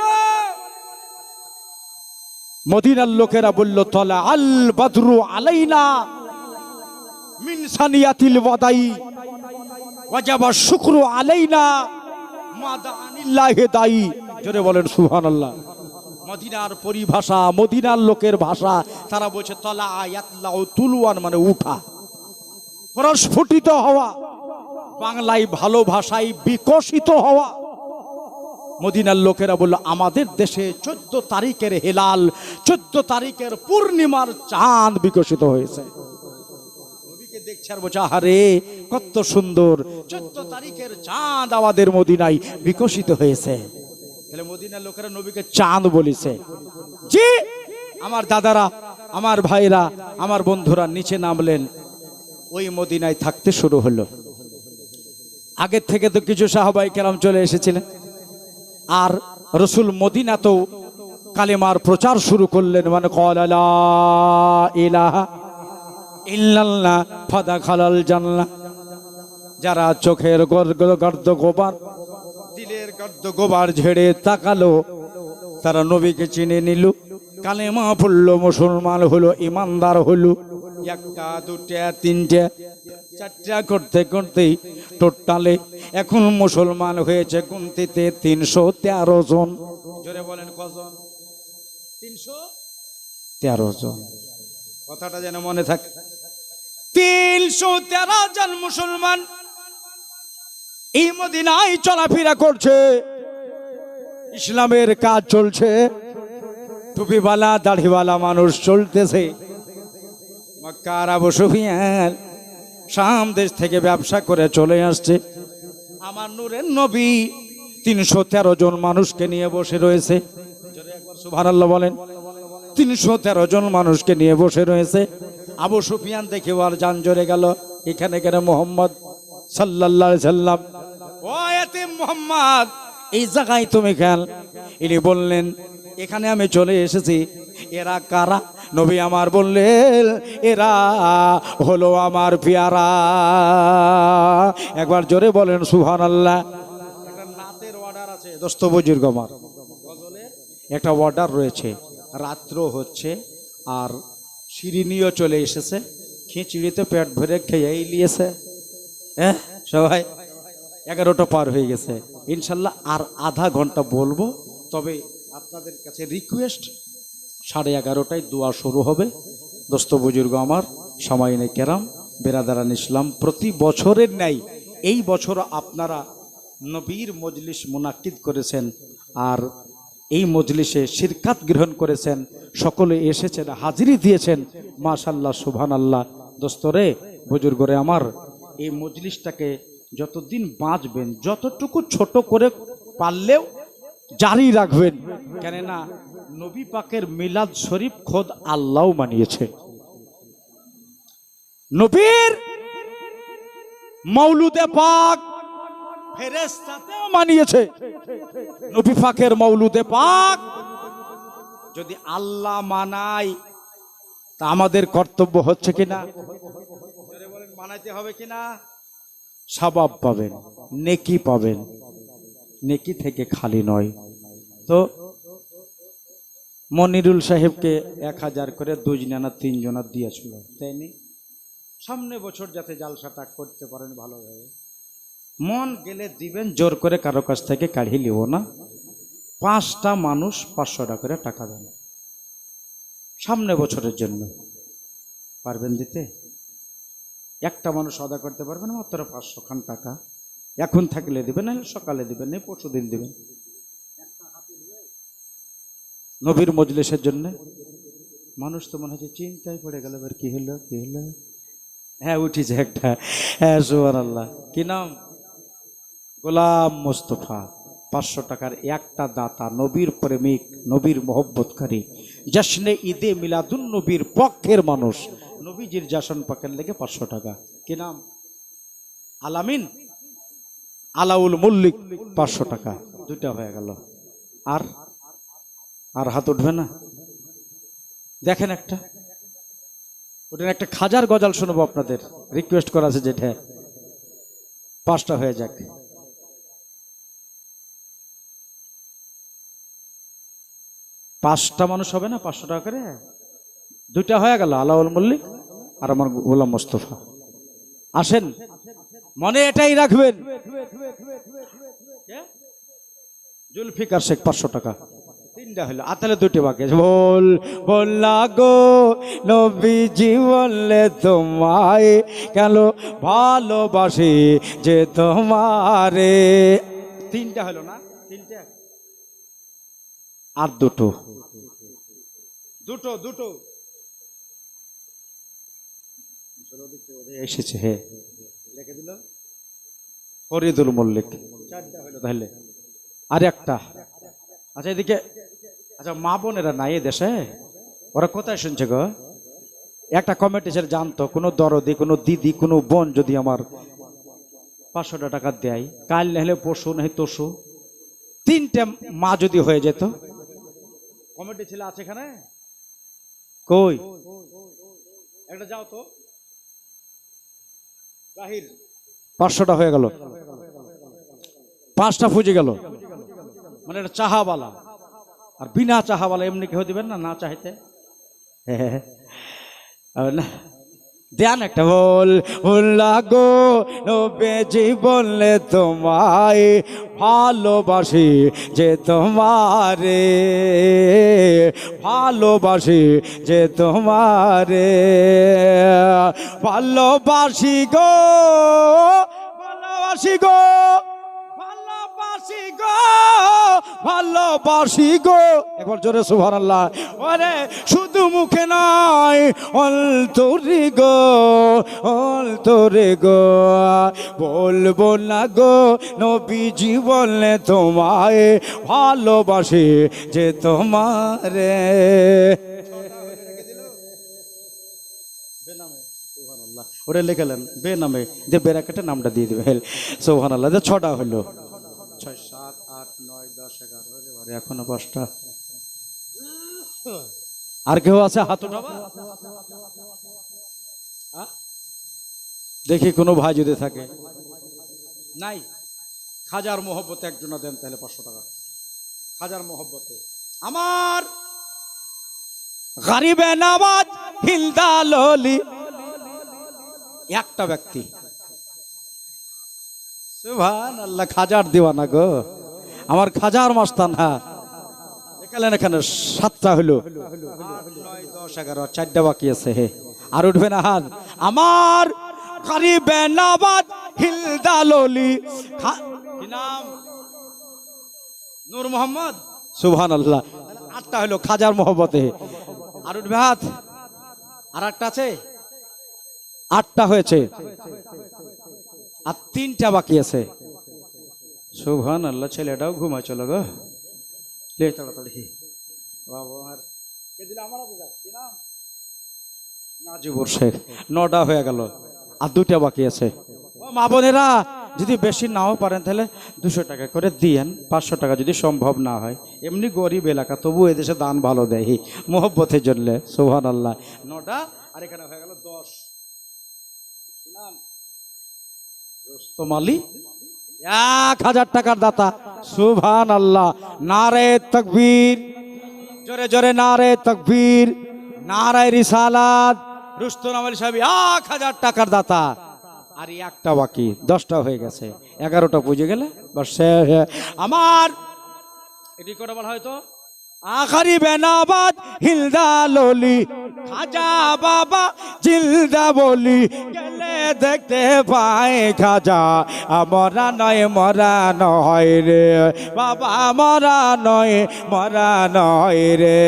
মদিনার লোকেরা বলল তলা আল বদরু আলাইনা মিন সানিয়াতিল ওয়াদাই ওয়াজাবা শুকরু আলাইনা মাদানিল্লাহি দাই। জোরে বলেন সুবহানাল্লাহ। মদিনার পরিভাষা, মদিনার লোকের ভাষা, তারা বলছে তলা ইয়াতলাউ তুলওয়ান মানে উঠা, প্রস্ফুটিত হওয়া, বাংলায় ভালো ভাষায় বিকশিত হওয়া। মদিনার লোকেরা বলল আমাদের দেশে 14 তারিখের হেলাল, 14 তারিখের পূর্ণিমার চাঁদ বিকশিত হয়েছে। নবীকে দেখছে আর বলছে আহারে কত সুন্দর, 14 তারিখের চাঁদ আমাদের মদিনায় বিকশিত হয়েছে। তাহলে মদিনার লোকেরা নবীকে চাঁদ বলেছে। জি আমার দাদারা, আমার ভাইরা, আমার বন্ধুরা নিচে নামলেন, ওই মদিনায় থাকতে শুরু হলো। আগের থেকে তো কিছু সাহাবাই কেরাম চলে এসেছিলেন, আর রসুল মদিনাতেও কালেমার প্রচার শুরু করলেন। মানে ক্বালা লা ইলাহা ইল্লাল্লাহ ফাদাখালাল জান্নাহ। যারা চোখের গর্দ গোবার, দিলের গর্দ গোবার ঝেড়ে তাকালো, তারা নবীকে চিনে নিল, কালেমা পড়লো, মুসলমান হলো, ইমানদার হলো। একটা দুটা তিনটা চারটা করতে করতেই টোটালে এখন মুসলমান হয়েছে গুনতিতে 313 জন। জোরে বলেন কজন? 313 জন। কথাটা যেন মনে থাকে। 313 জন মুসলমান এই মদিনায় চলাফেরা করছে, ইসলামের কাজ চলছে, টুপিওয়ালা দাড়িওয়ালা মানুষ চলতেছে। মক্কার আবু সুফিয়ান শাম দেশ থেকে ব্যবসা করে চলে আসছে। আমার নূরের নবী 313 জন মানুষকে নিয়ে বসে রয়েছে। সুবহানাল্লাহ বলেন। 313 জন মানুষকে নিয়ে বসে রয়েছে। আবু সুফিয়ান দেখে আর জান জড়ে গেল, এখানে কেন মোহাম্মদ সাল্লাল্লাহু আলাইহি সাল্লাম, ও এতে মোহাম্মদ এই জায়গায় তুমি কেন? ইনি বললেন এখানে আমি চলে এসেছি। এরা কারা? নবী আমার বললেন এরা হলো আমার পেয়ারা। একবার জোরে বলেন সুবহানাল্লাহ। একটা নাতের অর্ডার আছে দোস্ত বুজুর্গ আমার, একটা অর্ডার রয়েছে, রাত্র হচ্ছে আর শিরিনিও চলে এসেছে, খিচুড়িতে পেট ভরে খেয়েই নিয়েছে। হ্যাঁ সবাই 11টা পার হয়ে গেছে। ইনশাল্লাহ আর আধা ঘন্টা বলবো, তবে আপনাদের কাছে রিকোয়েস্ট 11:30টায় দোয়া শুরু হবে। দোস্ত বুজুর্গ আমার, সামাইনে কেরাম, বেরাদারান ইসলাম, প্রতি বছরের ন্যায় এই বছর আপনারা নবীর মজলিস মুনাক্কিদ করেছেন, আর এই মজলিসে শিরকাত গ্রহণ করেছেন, সকলে এসেছেন, হাজিরি দিয়েছেন। মাশাআল্লাহ সুবহানাল্লাহ। দোস্তরে বুজুর্গরে আমার, এই মজলিসটাকে যতদিন বাঁচবেন যতটুকু ছোট করে পারলেও জারি রাখবেন, কেননা নবী পাকের মিলাদ শরীফ খোদ আল্লাহ মানিয়েছে। নবীর মৌলুদে পাক ফেরেশতাতেও মানিয়েছে। নবী পাকের মৌলুদে পাক যদি আল্লাহ মানায় তা আমাদের কর্তব্য হচ্ছে কিনা? মানাইতে হবে কিনা? সওয়াব পাবেন, নেকি পাবেন, নেকি থেকে খালি নয়। তো মনিরুল সাহেবকে 1000 করে 2 জনা 3 জনা দিয়েছিল, তাইনি? সামনে বছর যাতে জালসাটা করতে পারেন ভালোভাবে, মন গেলে দিবেন, জোর করে কারো কাছ থেকে কাঢ়ি লিব না। 5টা মানুষ 500 টাকা করে টাকা দেন সামনে বছরের জন্য। পারবেন দিতে? একটা মানুষ আদা করতে পারবেন মাত্র 500 খান টাকা। এখন থাকলে দিবেন, না সকালে দিবেন, না পরশু দিন দিবেন। নবীর মজলিসের জন্য মানুষ তো মনে হচ্ছে চিন্তায় পড়ে গেল, এবার কি হলো কি হলো। হ্যাঁ উঠিছে একটা, হ্যাঁ সুবহানাল্লাহ। কি নাম? গোলাম মোস্তফা। 500 টাকার একটা দাতা, নবীর প্রেমিক, নবীর মহব্বতকারী, জশ্নে ঈদে মিলাদুন নবীর পক্ষের মানুষ, নবীজির জাশন পাকের লেগে 500 টাকা। কি নাম? আলামিন, আলাউল মল্লিক, 500 টাকা। 2টা হয়ে গেল। আর আর হাত উঠবে না? দেখেন একটা, ওটা একটা খাজার গজাল শুনবো আপনাদের, রিকোয়েস্ট করা আছে যেটা। 5টা হয়ে যাক। 5টা মানুষ হবে না 500 টাকা করে? 2টা হয়ে গেল, আলাউল মল্লিক আর আমার গোলাম মোস্তফা। আসেন, মনে এটাই রাখবেন, জুলফিকার শেখ 500 টাকা। 3টা হলো, আর তাহলে 2টি বাকি আছে। বললা গো নবীজি বললে তোমায় কেন ভালোবাসি যে তোমারে। 3টা হলো না? 3টে আর 2টো এসেছে। হে লিখে দিল ফরিদুল মল্লিক। 4টা হলো তাহলে, আর একটা। আচ্ছা এদিকে, আচ্ছা মা বোনেরা নাই দেশে, ওরা কোথায় শুনছে গো? একটা কমেন্ট এসে জানতো, কোনো দরদি, কোনো দিদি, কোনো বোন যদি আমার 500 টাকা দেয়, কাল নাহলে পরশু নাহলে তরশু, 3টে মা যদি হয়ে যেত। কমেন্টে ছেলে আছে এখানে? কই একটা যাও তো, বাহির। 500টা হয়ে গেল, 5টা ফুজে গেল। মানে এটা চাহাওয়ালা, আর বিনা চাহাওয়ালা এমনি কেউ দিবেন না, না চাইতে। না দেন একটা। বললা গো নবীজি বললে তোমায় ভালোবাসি যে তোমারে, ভালোবাসি যে তোমারে, ভালোবাসি গো, ভালোবাসি গো, ভালোবাসি গো, ভালোবাসি গো। একবার জোরে সুবহানাল্লাহ। ওরে শুধু মুখে নয়, অন্তরে গো, অন্তরে গো। বলবো না গো নবীজি বললে তোমায় ভালোবাসি যে তোমারে। ওরে লেখালেন বেনামে, যে বেরাকেটে নামটা দিয়ে দিবে। সুবহানাল্লাহ। 6টা হলো, 6, 7, 8, 9, 10, 11, এখনো 5টা। আর কেউ আছে হাত উঠাবা? দেখি কোনো ভাই যদি থাকে। নাই? খাজার মোহব্বতে একজনা দেন তাহলে 500 টাকা। খাজার মোহব্বতে আমার গরিবে নওয়াজ হিলদা ললি, একটা ব্যক্তি। সুবহানাল্লাহ। খাজার দিওয়ানা গো, আমার খাজার মাস্তান। হ্যাঁ এখানে 7টা হলো, 8, 9, 10, 11, 4টা বাকি আছে। হে আর উঠবে না হাত। আমার গরিবে নওয়াজ হিলদা ললি, কি নাম? নূর মোহাম্মদ। সুবহানাল্লাহ। 8টা হলো খাজার মোহব্বতে। আর উঠবে হাত। আর একটা আছে, 8টা হয়েছে, আর 3টা বাকি আছে। সুবহানাল্লাহ। ছেলেটাও ঘুমায় চলো গো, লে তাড়াতাড়ি। নাজিবুর শেখ। 9টা হয়ে গেল, আর 2টা বাকি আছে। মা বোনেরা যদি বেশি নাও পারেন তাহলে 200 টাকা করে দিয়েন, 500 টাকা যদি সম্ভব না হয়। এমনি গরিব এলাকা, তবু এদেশে দান ভালো দেয় মোহব্বতের জন্য। সুবহানাল্লাহ। 9টা, আর এখানে হয়ে গেল 10। রোস্তম আলী 1000 টাকার দাতা। সুবহানাল্লাহ। নারে তাকবীর, জোরে জোরে নারে তাকবীর, নারে রিসালাত। রোস্তম আলী সাহেব 1000 টাকার দাতা। আর একটা বাকি, 10টা হয়ে গেছে, 11টা বুঝে গেলে বাস। আমার এটি কটা বলা হয়তো আখারি বেনাবাদ হিলদা ললি, খাজা বাবা জিলদা বলি, গেলে দেখতে পাই খাজা মরা নয়, মরা নয় রে বাবা, মরা নয়, মরা নয় রে।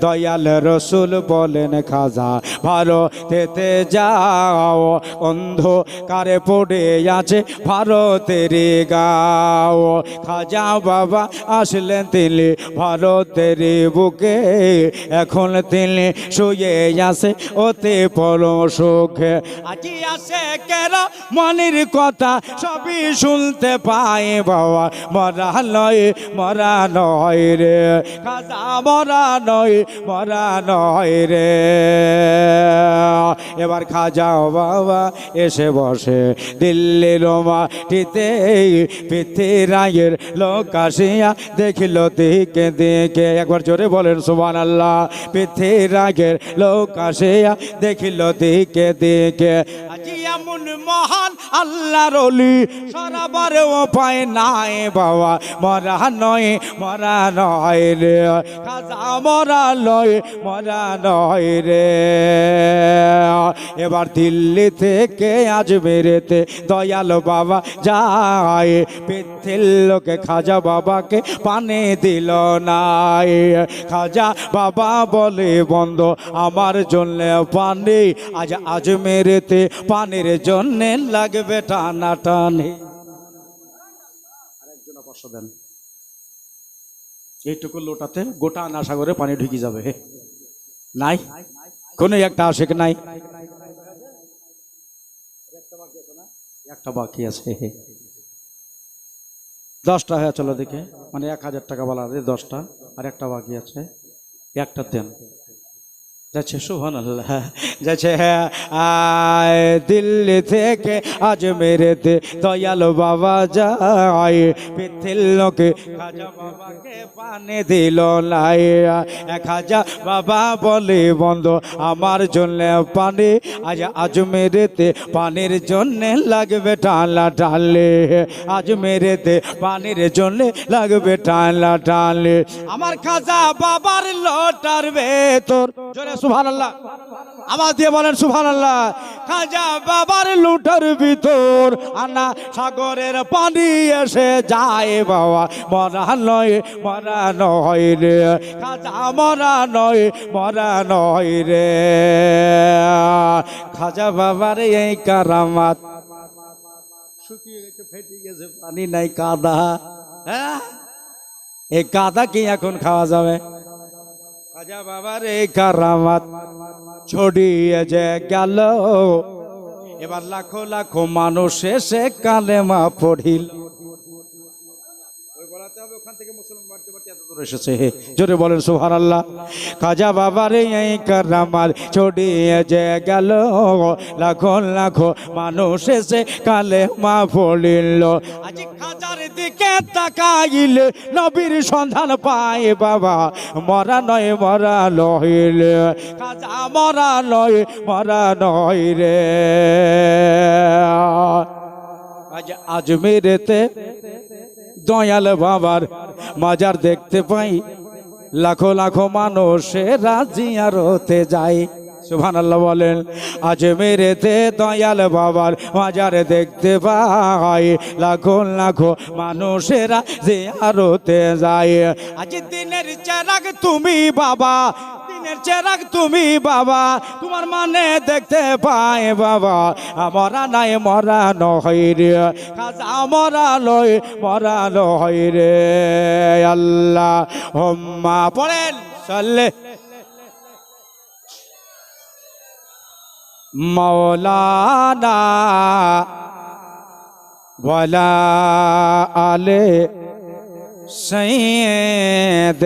দয়াল রসুল বলেন খাজা ভারতেতে যাও, অন্ধকারে পড়ে আছে ভারতের গাও। খাজা বাবা আসলেন তিনি ভারতের বুকে, এখন তিনি শুয়ে আছে ওতে পর সুখে। আজি আসে কেন মনের কথা সবই শুনতে পাই বাবা মরা নয় রে খাজা মরা নয় রে এবার খাজা বাবা এসে বসে দিল্লির মাটিতে পৃথিবীর লোক আসিয়া দেখিল দিকে দিকে একবার জোরে বলেন সুবহানাল্লাহ পৃথিবীর লোক আসিয়া দেখিল দিকে দিকে আজি এমন মহান আল্লাহর ওলি সরাবার উপায় নাই বাবা মরা নয় রে খাজা মরা নয় রে এবার দিল্লি থেকে আজমেরেতে দয়াল বাবা যায় পৃথিবীর লোকে খাজা বাবাকে পানি দিল নাই খাজা বাবা বলে বন্ধ আমার জন্য পানি আজ আজমেরেতে পানির জন্য লাগবে টানা টানি আরেকজন পাঁচশো দেন এইটুকু লোটাতে গোটা নাসাগরে পানি ঢুকে যাবে নাই কোন একটা আশেক নাই একটা বাকি আছে 10টা হয়ে চলো দেখে মানে 1000 টাকা বলা 10টা আর একটা বাকি আছে একটা দেন যাচ্ছে সুবহানাল্লাহ যাচ্ছে দিল্লি থেকে আজমেরেতে দয়াল বাবা যায় পৃথিবীর লোকে খাজা বাবাকে পানি দিল নাই খাজা বাবা বলে বন্ধ আমার জন্য পানি আজ আজমেরেতে পানির জন্য লাগবে টালা টালে আজমেরেতে পানির জন্য লাগবে টালা টালে আমার খাজা বাবার লোটার ভেতর জোরে সুবহানাল্লাহ আওয়াজ দিয়ে বলেন সুবহানাল্লাহ খাজা বাবার লুটার ভিতর আনা সাগরের পানি এসে যায় বাবা মরা নয় রে খাজা মরা নয় রে খাজা বাবার এই কারামাত শুকিয়ে গেছে ফেটে গেছে পানি নাই কাদা হ্যাঁ এই কাদা কি এখন খাওয়া যাবে খাজা বাবার এই কারামাত ছড়িয়ে যে গেল এবার লাখো লাখো মানুষ এসে কালেমা পড়িল জোরে বলেন সুবহানাল্লাহ খাজা বাবার এই কারামাত ছড়িয়ে যে গেল লাখো লাখো মানুষ এসে কালেমা পড়িল আজ খাজার দিকে তাকাইলে নবীর সন্ধান পায় বাবা মরা নয় খাজা মরা নয় রে আজ আজমেরেতে দয়াল বাবার মাজার দেখতে পাই লাখো লাখো মানুষেরা জিয়ারতে যায় সুবহানাল্লাহ বলেন আজমেরেতে দয়াল বাবার মাজার দেখতে পাই লাখো লাখো মানুষেরা জিয়ারতে যায় আজ দিনের চেরাগ তুমি বাবা দিনের চেরাগ তুমি বাবা তোমার মানে দেখতে পাই বাবা মরা নাই মরা নয় রে খাজা মরা নয় রে আল্লাহ হুম্মা পড়েন সাল্লে মৌলানা ওয়ালা আলে সাইয়্যিদিনা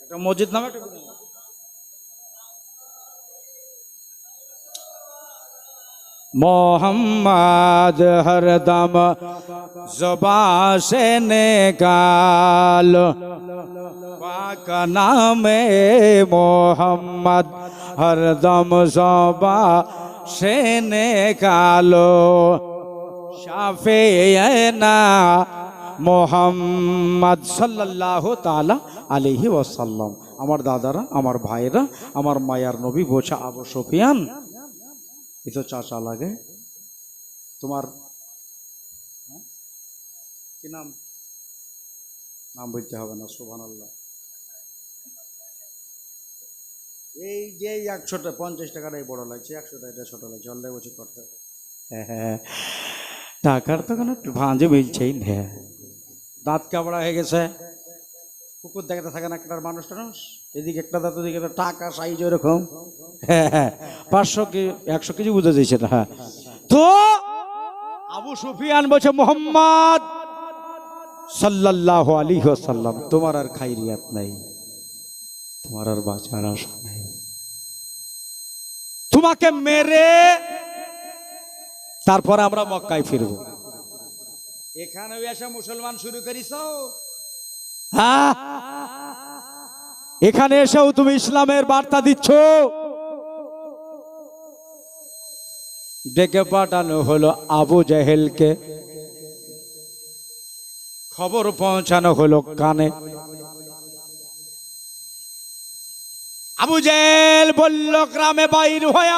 একটা মসজিদ নামে একটা मोहम्मद हरदम ज़ुबान से निकालो पाक नाम मोहम्मद हरदम ज़ुबान से निकालो शाफ़ियना मोहम्मद सल्लल्लाहु ताला अलैहि वसल्लम আমার দাদারা আমার ভাইরা আমার মায়ার নবী বোঝা আবু সুফিয়ান এ তো চাচা লাগে তোমার কি নাম নাম বলতে হবে না সুবহানাল্লাহ এই যে 150 টাকাটাই বড় লাগছে 100 টাকা ছোট লাগছে অল্লাহ বলছি কথা হ্যাঁ টাকার তো কোনো ভাঁজে মিলছেই না দাঁত কাবড়া হয়ে গেছে কুকুর দেখাতে থাকে না একটা মানুষ টানুষ, এদিকে একটা দাঁত ওদিকে একটা, টাকা সাইজ ওরকম। হ্যাঁ হ্যাঁ, 500 কি 100 কেজি বুঝে দিয়েছে না। হ্যাঁ, তো আবু সুফিয়ান বলছে মুহাম্মদ সাল্লাল্লাহু আলাইহি ওয়াসাল্লাম, তোমার আর খাইরিয়াত নাই, তোমার আর বাঁচার আশা নাই, তোমাকে মেরে তারপর আমরা মক্কায় ফিরবো। এখানে এসে মুসলমান শুরু করিস, হ্যাঁ, এখানে এসেও তুমি ইসলামের বার্তা দিচ্ছ। ডেকে পাঠানো হলো আবু জেহেলকে, খবর পৌঁছানো হলো কানে। আবু জেহেল বলল গ্রামে বাইর হয়ে,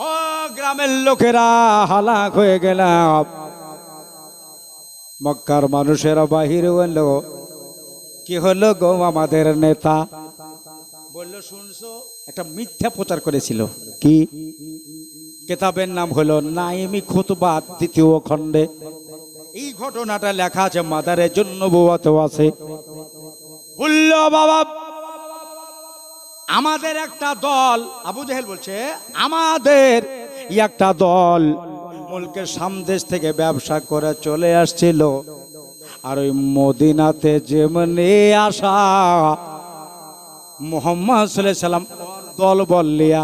ও গ্রামের লোকেরা হালাক হয়ে গেলাম। মক্কার মানুষেরা বাহির হলো, কি হলো গো আমাদের নেতা? বলল শুনছো, একটা মিথ্যা প্রচার করেছিল। কি? কিতাবের নাম হলো নাইমি খুতবা দ্বিতীয় খণ্ডে এই ঘটনাটা লেখা আছে, মাদারের জন্য বউয়াতেও আছে। বলল বাবা আমাদের একটা দল, আবু জেহেল বলছে আমাদের একটা দল মুলকের সামদেশ থেকে ব্যবসা করে চলে আসছিল, আর ওই মদিনাতে যেমনি আসা মুহাম্মদ সাল্লাল্লাহু আলাইহি সাল্লাম দল বললিয়া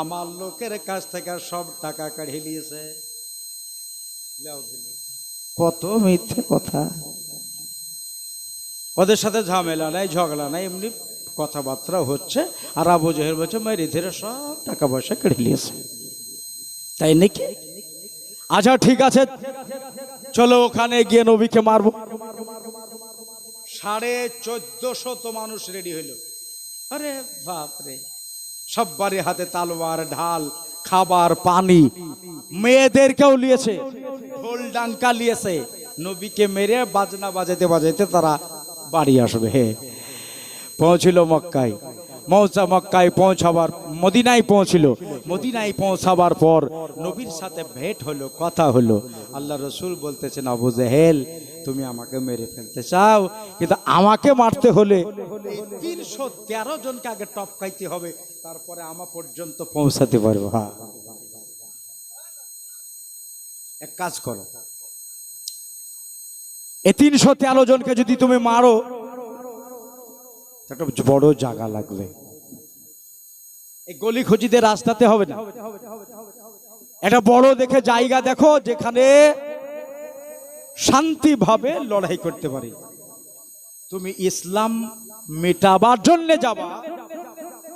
আমার লোকের কাছ থেকে সব টাকা কাঢ়ি নিয়েছে। কত মিথ্যে কথা! ওদের সাথে ঝামেলা নাই, ঝগড়া নাই, এমনি কথাবার্তা হচ্ছে। আর আবু জেহেল বলছে মেরে ধীরে সব টাকা পয়সা কেড়ে নিয়েছে। তাই নাকি? আচ্ছা ঠিক আছে, চলো ওখানে গিয়ে নবীকে মারবো। 1450 মানুষ রেডি হইল। আরে বাপরে, সব্বারে হাতে তালোয়ার, ঢাল, খাবার, পানি, মেয়েদেরকেও নিয়েছে, ঢোল ডাঙ্কা নিয়েছে। নবীকে মেরে বাজনা বাজাইতে বাজাইতে তারা বাড়ি আসবে। হে পৌঁছিল মক্কায়। মক্কায় পৌঁছাবার, মদিনায় পৌঁছিল। মদিনায় পৌঁছাবার পর নবীর সাথে ভেট হলো, কথা হলো। আল্লাহ রসুল বলতেছেন আবু জেহেল তুমি আমাকে মেরে ফেলতে চাও, কিন্তু আমাকে মারতে হলে 313 জনকে আগে টপকাইতে হবে, তারপরে আমার পর্যন্ত পৌঁছাতে পারবো। হ্যাঁ, এক কাজ করো, এই 313 জনকে যদি তুমি মারো, একটা বড় জায়গা লাগবে। এই গলি খুঁজিদের রাস্তাতে হবে না, একটা বড় দেখে জায়গা দেখো যেখানে শান্তিভাবে লড়াই করতে পারি। তুমি ইসলাম মেটাবার জন্য যাবা,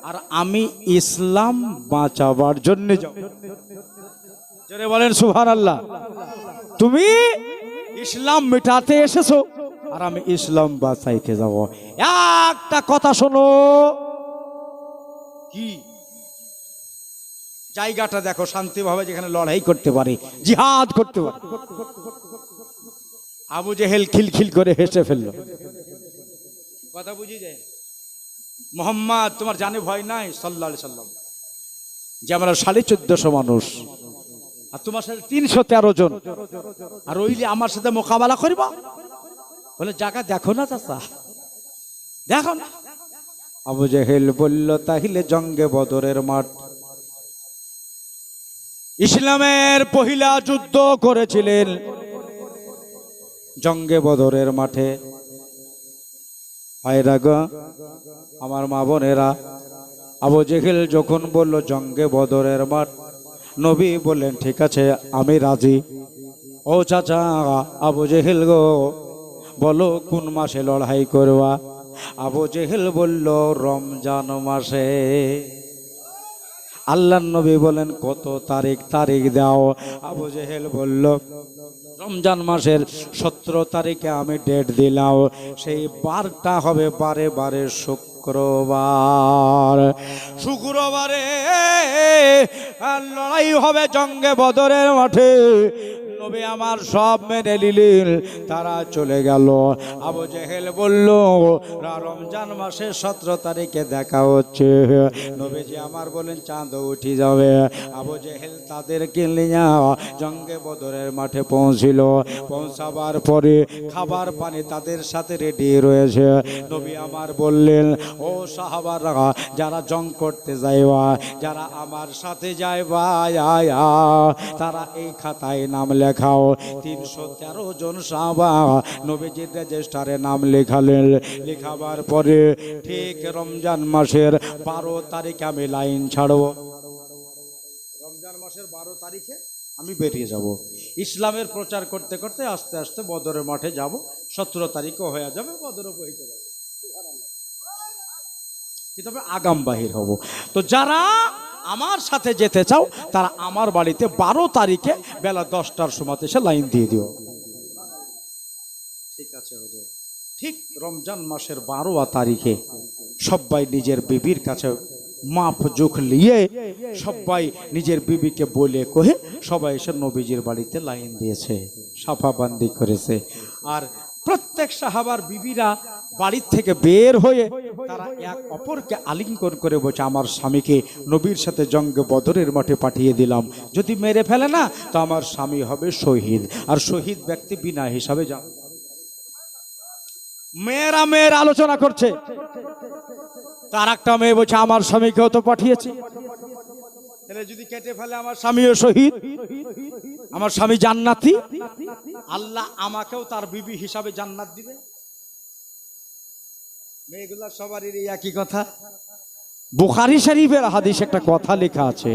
আর আমি ইসলাম বাঁচাবার জন্য যাব। জোরে বলেন সুবহানাল্লাহ। তুমি ইসলাম মেটাতে এসেছো, আর আমি ইসলাম বাঁচাইতে যাব। একটা কথা শোনো, কি জায়গাটা দেখো শান্তিভাবে, যেখানে লড়াই করতে পারে, জিহাদ করতে পারে। আবু জেহেল খিলখিল করে হেসে ফেললো। কথা বুঝি যায়? মুহাম্মদ তোমার জানে ভয় নাই সাল্লাল্লাহু আলাইহি সাল্লাম, যে আমরা 1450 মানুষ, আর তোমার সাথে 313 জন, আর ওইলে আমার সাথে মোকাবেলা করবা? বলে জায়গা দেখো না চাচা, দেখো না। আবু জেহেল বলল তাহলে জঙ্গে বদরের মাঠ, ইসলামের পহিলা যুদ্ধ করেছিলেন জঙ্গে বদরের মাঠে। ভাইরা গো, আমার মা বোনেরা, আবু জেহেল যখন বলল জঙ্গে বদরের মাঠ, নবী বললেন ঠিক আছে আমি রাজি। ও চাচা আবু জেহেল গো, বলো কোন মাসে লড়াই করবা? আবু জেহেল বলল রমজান মাসে। আল্লাহর নবী বলেন কত তারিখ? তারিখ দাও। আবু জেহেল বলল রমজান মাসের 17 তারিখে আমি ডেট দিলাম, সেই বারটা হবে 12 শুক্র। শুক্রবার। শুক্রবারে লড়াই হবে জঙ্গে বদরের মাঠে। নবী আমার সব মেনে নিলেন, তারা চলে গেল। আবু জেহেল বলল রমজান মাসের 17 তারিখে দেখা হচ্ছে। নবীজি আমার বলেন চাঁদ উঠে যাবে। আবু জেহেল তাদেরকে নিয়ে জঙ্গে বদরের মাঠে পৌঁছিল। পৌঁছাবার পরে খাবার পানি তাদের সাথে রেডি রয়েছে। নবী আমার বললেন, ও সাহাবারা, যারা জং করতে যাইবা, যারা আমার সাথে যাইবা, তারা এই খাতায় নাম লেখাও। 313 জন সাহাবা নবীজির রেজিস্টারে নাম লেখালেন। লেখাবার পরে ঠিক রমজান মাসের 12 তারিখে আমি লাইন ছাড়ব। রমজান মাসের 12 তারিখে আমি বেরিয়ে যাব। ইসলামের প্রচার করতে করতে আস্তে আস্তে বদরের মাঠে যাব। 17 তারিখও হয়ে যাবে, বদরও পৌঁছে যাবে। তবে আগাম বাহির হব। তো যারা আমার সাথে যেতে চাও তারা আমার বাড়িতে 12 তারিখে বেলা 10টার সময় এসে লাইন দিয়ে দিও। ঠিক আছে হুজুর। ঠিক রমজান মাসের 12 তারিখে সবাই নিজের বিবির কাছে মাপ জোখ নিয়ে সবাই নিজের বিবিকে বলে কহে সবাই এসে নবীজির বাড়িতে লাইন দিয়েছে, সাফাবান্দি করেছে। আর প্রত্যেক সাহাবার বিবিরা বাড়ির থেকে বের হয়ে তারা এক অপরকে আলিঙ্গন করে বলছে, আমার স্বামীকে নবীর সাথে জঙ্গে বদরের মাঠে পাঠিয়ে দিলাম, যদি মেরে ফেলে না তো আমার স্বামী হবে শহীদ, আর শহীদ ব্যক্তি বিনা হিসাবে যান। মেয়েরা মেয়ের আলোচনা করছে। তার একটা মেয়ে বলছে, আমার স্বামীকেও তো পাঠিয়েছি, তাহলে যদি কেটে ফেলে আমার স্বামীও শহীদ, আমার স্বামী জান্নাতি, আল্লাহ আমাকেও তার বিবি হিসাবে জান্নাত দিবে। মেয়েগুলা সবারই একই কথা। বুখারী শরীফের হাদিসে একটা কথা লেখা আছে,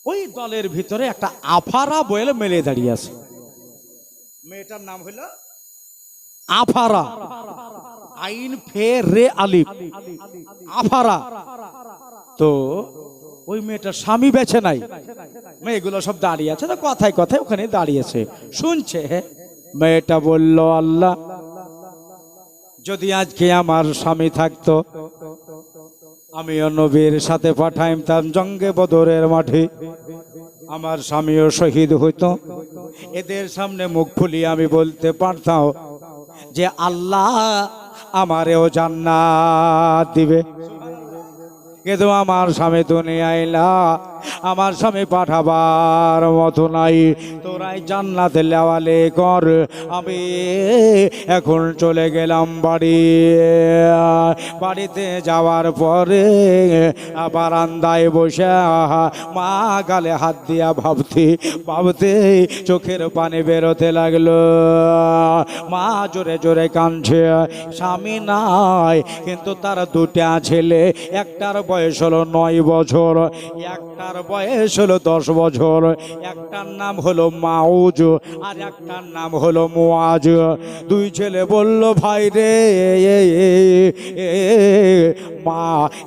ওই দলের ভিতরে একটা আফারা বলে মেলে দাঁড়িয়ে আছে। মেয়েটার নাম হলো আফারা, আইন ফে রে আলিফ, আফারা। তো ওই মেয়েটার স্বামী বেঁচে নাই, মেয়েগুলো সব দাঁড়িয়ে আছে, তো কথায় কথায় ওখানে দাঁড়িয়েছে, শুনছে। মেয়েটা বলল, আল্লাহ, যদি আজকে আমার স্বামী থাকতো আমিও নবীর সাথে পাঠাইতাম জঙ্গে বদরের মাঠে, আমার স্বামীও শহীদ হইতো। এদের সামনে মুখ ফুলিয়ে আমি বলতে পারতাম যে আল্লাহ আমারেও জান্নাত দিবে। কিন্তু আমার স্বামী দুনিয়ায় না, আমার স্বামী পাঠাবার মতো নাই, তোরাই জান্নাতে লেওয়ালে কর। আমি এখন চলে গেলাম বাড়িতে যাওয়ার পরে বারান্দায় বসে মা গালে হাত দিয়া ভাবতে চোখের পানি বেরোতে লাগলো। মা জোরে জোরে কাঁদছে, স্বামী নাই, কিন্তু তার 2টা ছেলে, একটার বয়স হলো 9 বছর, একটার বয়স হলো 10 বছর। একটার নাম হলো মাউজ আর একটার নাম হলো মুআজ। 2 ছেলে বলল, ভাই রে, মা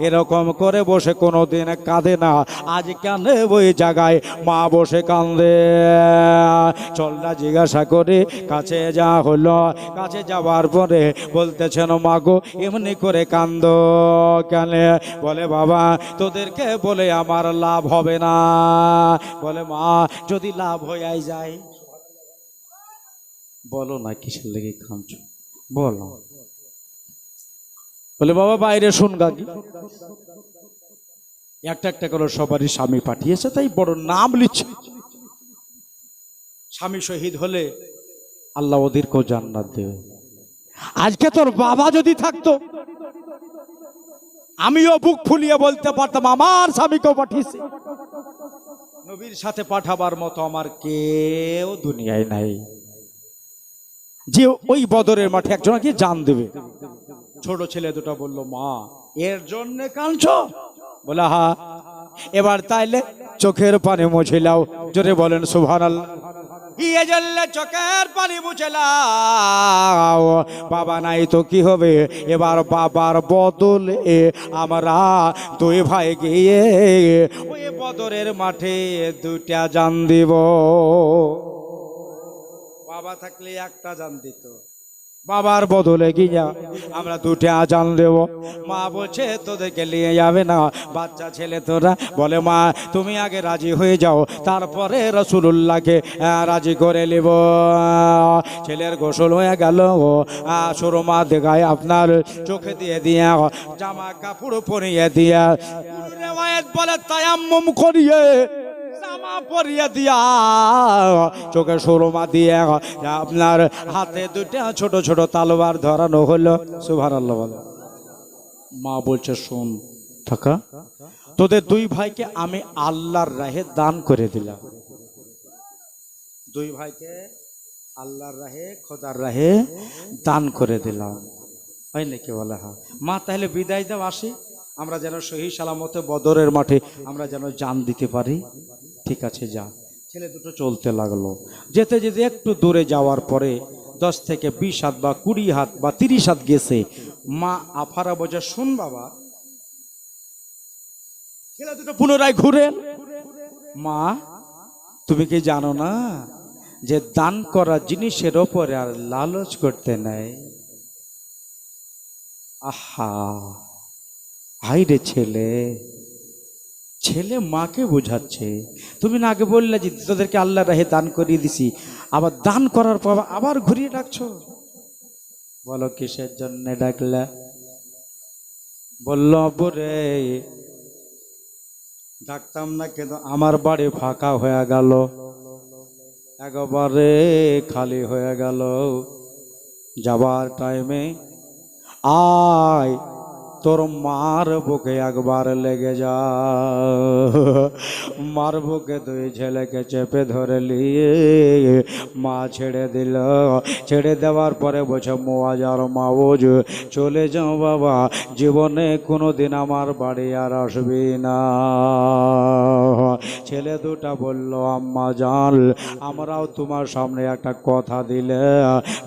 এরকম করে বসে কোনোদিন কাঁদে না, আজ কেন ওই জায়গায় মা বসে কাঁদে? চল না জিজ্ঞাসা করে কাছে যা হলো। কাছে যাওয়ার পরে বলতেছেন, মা গো, এমনি করে কান্দ কেন? বলে, বাবা, তোদেরকে বলে আমার লাভ হবে না। বলে, মা, যদি লাভ হয়ে যায়? বলো না কিসের লেগে কাঁদছো, বলো। বলে, বাবা, বাইরে শুন গাগি, একটা একটা করে সবারই স্বামী পাঠিয়েছে, তাই বড় নাম লিখছে। স্বামী শহীদ হলে আল্লাহ ওদেরকেও জান্নাত দেবে। আজকে তোর বাবা যদি থাকতো আমিও বুক ফুলিয়ে বলতে পারতাম আমার স্বামীকেও পাঠিয়েছি। নবীর সাথে পাঠাবার মতো আমার কেউ দুনিয়ায় নাই, যে ওই বদরের মাঠে একজন কি জান দেবে। ছোট ছেলে 2টা বলল, মা, এর জন্য কাঁদছো? বলে, হ্যাঁ। এবার তাইলে চোখের পানি মুছে নাও। জোরে বলেন সুবহানাল্লাহ। চোখের পানি মুছে নাও। বাবা নাই তো কি হবে? এবার বাবার বদলে আমরা 2 ভাই গিয়ে ওই বদরের মাঠে 2টা জান দিব। বাবা থাকলে একটা জান দিত, বাবার বদলে গিয়া আমরা দুটো আজান দেব। মা বলছে তোদেরকে নিয়ে যাবে না, বাচ্চা ছেলে তোরা। বলে মা তুমি আগে রাজি হয়ে যাও, তারপরে রাসূলুল্লাহকে রাজি করে নেব। ছেলের গোসল হয়ে গেল, সুরমা দেখায় আপনার চোখে দিয়ে দিয়া, জামা কাপড় পরিয়ে দিয়া, রেওয়ায়েত বলে তায়াম্মুম করিয়ে জামা পরিয়ে দিয়া, চোখে সুরমা দিয়ে আপনার হাতে দুটা ছোট ছোট তালোয়ার ধরানো হলো। সুবহানাল্লাহ বলে। মা বলছে শোন টাকা, তোদের দুই ভাইকে আমি আল্লাহর রাহে দান করে দিলাম। দুই ভাইকে আল্লাহর রাহে, খোদার রাহে দান করে দিলাম। হয় নাকি বলে? হ্যাঁ। মা তাহলে বিদায় দাও, আসি, আমরা যেন সহি সালামতে বদরের মাঠে আমরা যেন জান দিতে পারি। ঠিক আছে যা। ছেলে দুটো চলতে লাগলো। যেতে যেতে একটু দূরে যাওয়ার পরে 10 থেকে 20 হাত বা 20 হাত বা 30 হাত গেছে, মা আফারা বোঝা শুন বাবা। ছেলে দুটো পুনরায় ঘুরে, মা তুমি কি জানো না যে দান করা জিনিসের ওপরে আর লালচ করতে নাই? আহা, হাই রে ছেলে, ছেলে মাকে বোঝাচ্ছে তুমি না আগে বললে যে তোদেরকে আল্লাহর রাহে দান করিয়ে দিছি, আবার দান করার পর আবার ঘুরিয়ে ডাকছো। বলো কিসের জন্য ডাকলা? বলল বরে ডাকতাম না কেন, আমার বাড়ি ফাঁকা হয়ে গেল, একবারে খালি হয়ে গেল। যাবার টাইমে আয় তোর মার বুকে একবার লেগে যা। মার বুকে দুই ছেলেকে চেপে ধরে নিয়ে মা ছেড়ে দিল। ছেড়ে দেওয়ার পরে বলছে মোয়াজার মাওজ চলে যাও বাবা, জীবনে কোনোদিন আমার বাড়ি আর আসবি না। ছেলে দুটা বলল আম্মা জান, আমরাও তোমার সামনে একটা কথা দিলে,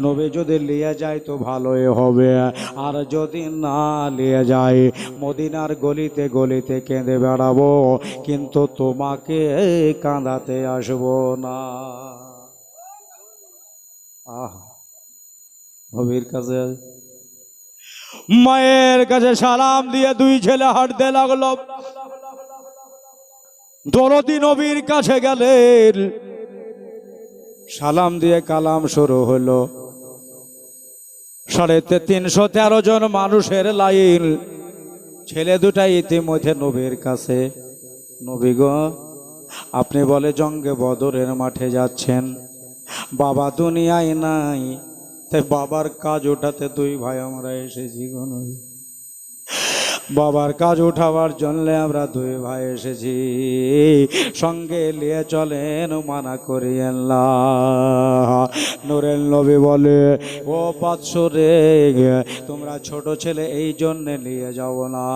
নবী যদি নিয়ে যায় তো ভালোই হবে, আর যদি না নিয়ে যায় মদিনার গলিতে গলিতে কেঁদে বেড়াবো, কিন্তু তোমাকে কাঁদাতে আসবো না। নবীর কাছে, মায়ের কাছে সালাম দিয়ে দুই ছেলে হাঁটতে লাগলো। দরদি নবীর কাছে গেলেন, সালাম দিয়ে কালাম শুরু হলো। 313 জন মানুষের লাইন। ছেলে দুটা ইতিমধ্যে নবীর কাছে। নবী গো, আপনি বলে জঙ্গে বদরের মাঠে যাচ্ছেন, বাবা দুনিয়ায় নাই, তাই বাবার কাজ ওঠাতে দুই ভাই আমরা এসেছি গো নবী। বাবার কাজ উঠাবার জন্য আমরা দুই ভাই এসেছি, সঙ্গে নিয়ে চলেন, মানা করিয়েন না। নূরের নবী বলে ও বাদশরে, তোমরা ছোট ছেলে এই জন্যে নিয়ে যাও না।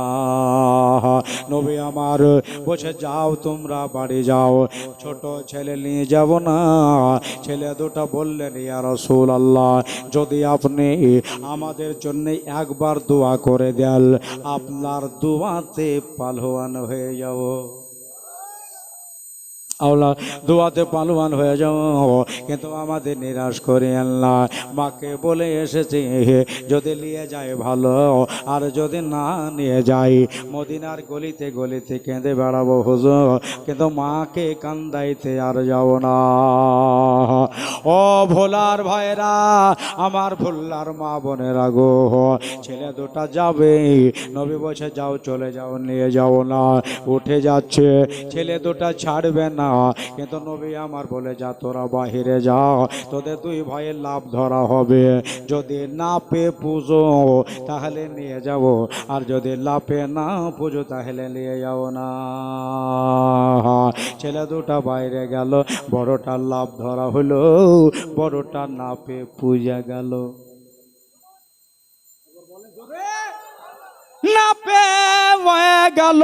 নবী আমার বসে যাও, তোমরা বাড়ি যাও, ছোট ছেলে নিয়ে যাব না। ছেলে দুটা বললেন ইয়া রাসূলুল্লাহ, যদি আপনি আমাদের জন্য একবার দোয়া করে দেন, আপনার দোয়াতে পালোয়ান হয়ে যাব। আল্লাহ দোয়াতে পালোয়ান হয়ে যাও, কিন্তু আমাদের নিরাশ করে আল্লাহ। মাকে বলে এসেছি যদি নিয়ে যায় ভালো, আর যদি না নিয়ে যায় মদিনার গলিতে গলিতে কেঁদে বেড়াবো হুজুর, কিন্তু মাকে কান্দাইতে আর যাব না। ও ভোলার ভাইরা, আমার ভোলার মা বোনেরা গো, ছেলে দুটা যাবে, নবী বলছে যাও, চলে যাও, নিয়ে যাও না। উঠে যাচ্ছে, ছেলে দুটা ছাড়বে না, কিন্তু নবী আমার বলে যা তোরা বাহিরে যাও, তোদের দুই ভাইয়ের লাভ ধরা হবে। যদি না পে পুজো তাহলে নিয়ে যাব, আর যদি লাভে না পুজো তাহলে নিয়ে যাও না। ছেলে দুটা বাইরে গেল, বড়টার লাভ ধরা হলো, বড়টা না পে পূজা গেল। না পে গেল,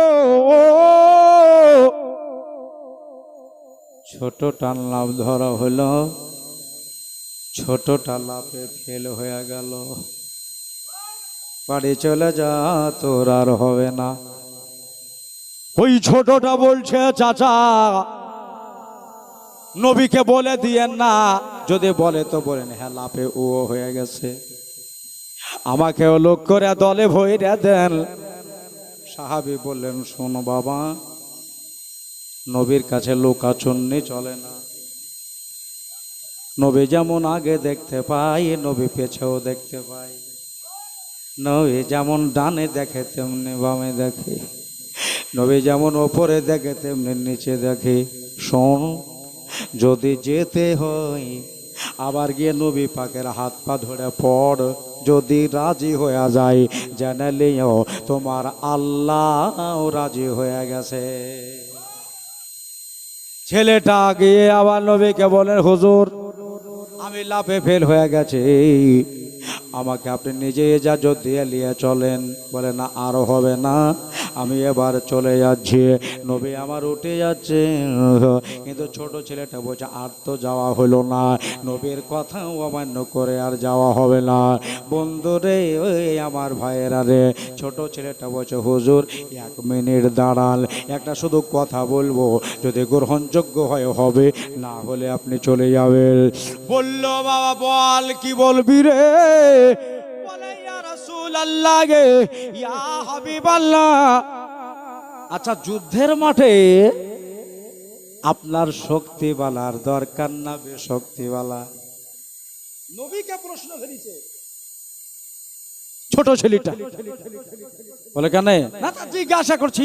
ছোটটা লাভ ধরা হলো, ছোটটা লাভে ফেল হয়ে গেল। বাড়ি চলে যা, তোর আর হবে না। ওই ছোটটা বলছে চাচা নবীকে বলে দিয়েন না, যদি বলে তো বলেন হ্যাঁ লাভে ও হয়ে গেছে। আমাকেও লোক করে দলে ভইরা দেন। সাহাবী বললেন, শোনো বাবা, নবীর কাছে লোকাচন্নি চলে না। নবী যেমন আগে দেখতে পাই, নবী পেছেও দেখতে পাই। নবী যেমন ডানে দেখে তেমনি বামে দেখে, নবী যেমন ওপরে দেখে তেমনি নিচে দেখে। শোন, যদি যেতে হয় আবার গিয়ে নবী পাকের হাত পা ধরে পড়, যদি রাজি হয়ে যায় জানালেও তোমার আল্লাহ রাজি হয়ে গেছে। ছেলেটা গিয়ে আবার নবীকে বলেন, হুজুর আমি লাফে ফেল হয়ে গেছে, আমাকে আপনি নিজে ইজাজত দিয়ে নিয়ে চলেন। বলে, না আরো হবে না, আমি এবার চলে যাচ্ছি। নবী আমার উঠে যাচ্ছে, কিন্তু ছোট ছেলেটা বলছে আর তো যাওয়া হলো না, নবীর কথাও অমান্য করে আর যাওয়া হবে না। বন্ধুরে, ওই আমার ভাইয়েরা রে, ছোট ছেলেটা বলছে, হুজুর 1 মিনিট দাঁড়ান, একটা শুধু কথা বলবো, যদি গ্রহণযোগ্য হয় হবে, না হলে আপনি চলে যাবেন। বলল, বাবা বল, কি বলবি রে? বলে, ইয়া রাসূলুল্লাহ গে, ইয়া হাবিবাল্লাহ, আচ্ছা যুদ্ধের মাঠে আপনার শক্তিওয়ালার দরকার না বেশক্তিওয়ালা? নবীকে প্রশ্ন করেছে ছোট ছেলেটা। বলে, কেন? না তা জিজ্ঞাসা করছি,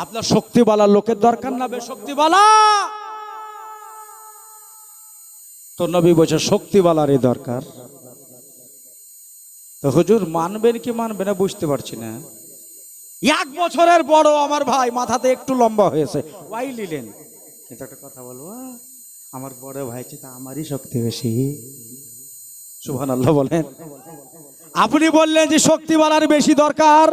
আপনার শক্তিওয়ালা লোকের দরকার না বেশক্তিওয়ালা? তো নবী বলছে, শক্তিওয়ালারই দরকার। তো হুজুর মানবেন কি মানবে না বুঝতে পারছি না। 1 বছরের বড় আমার ভাই, মাথাতে একটু লম্বা হয়েছে, ওয়াই নিলেন। কিন্তু একটা কথা বলবো, আমার বড় ভাই চেয়ে আমারই শক্তি বেশি। সুবহানাল্লাহ বলেন। আপনি বললেন যে শক্তিওয়ালার বেশি দরকার,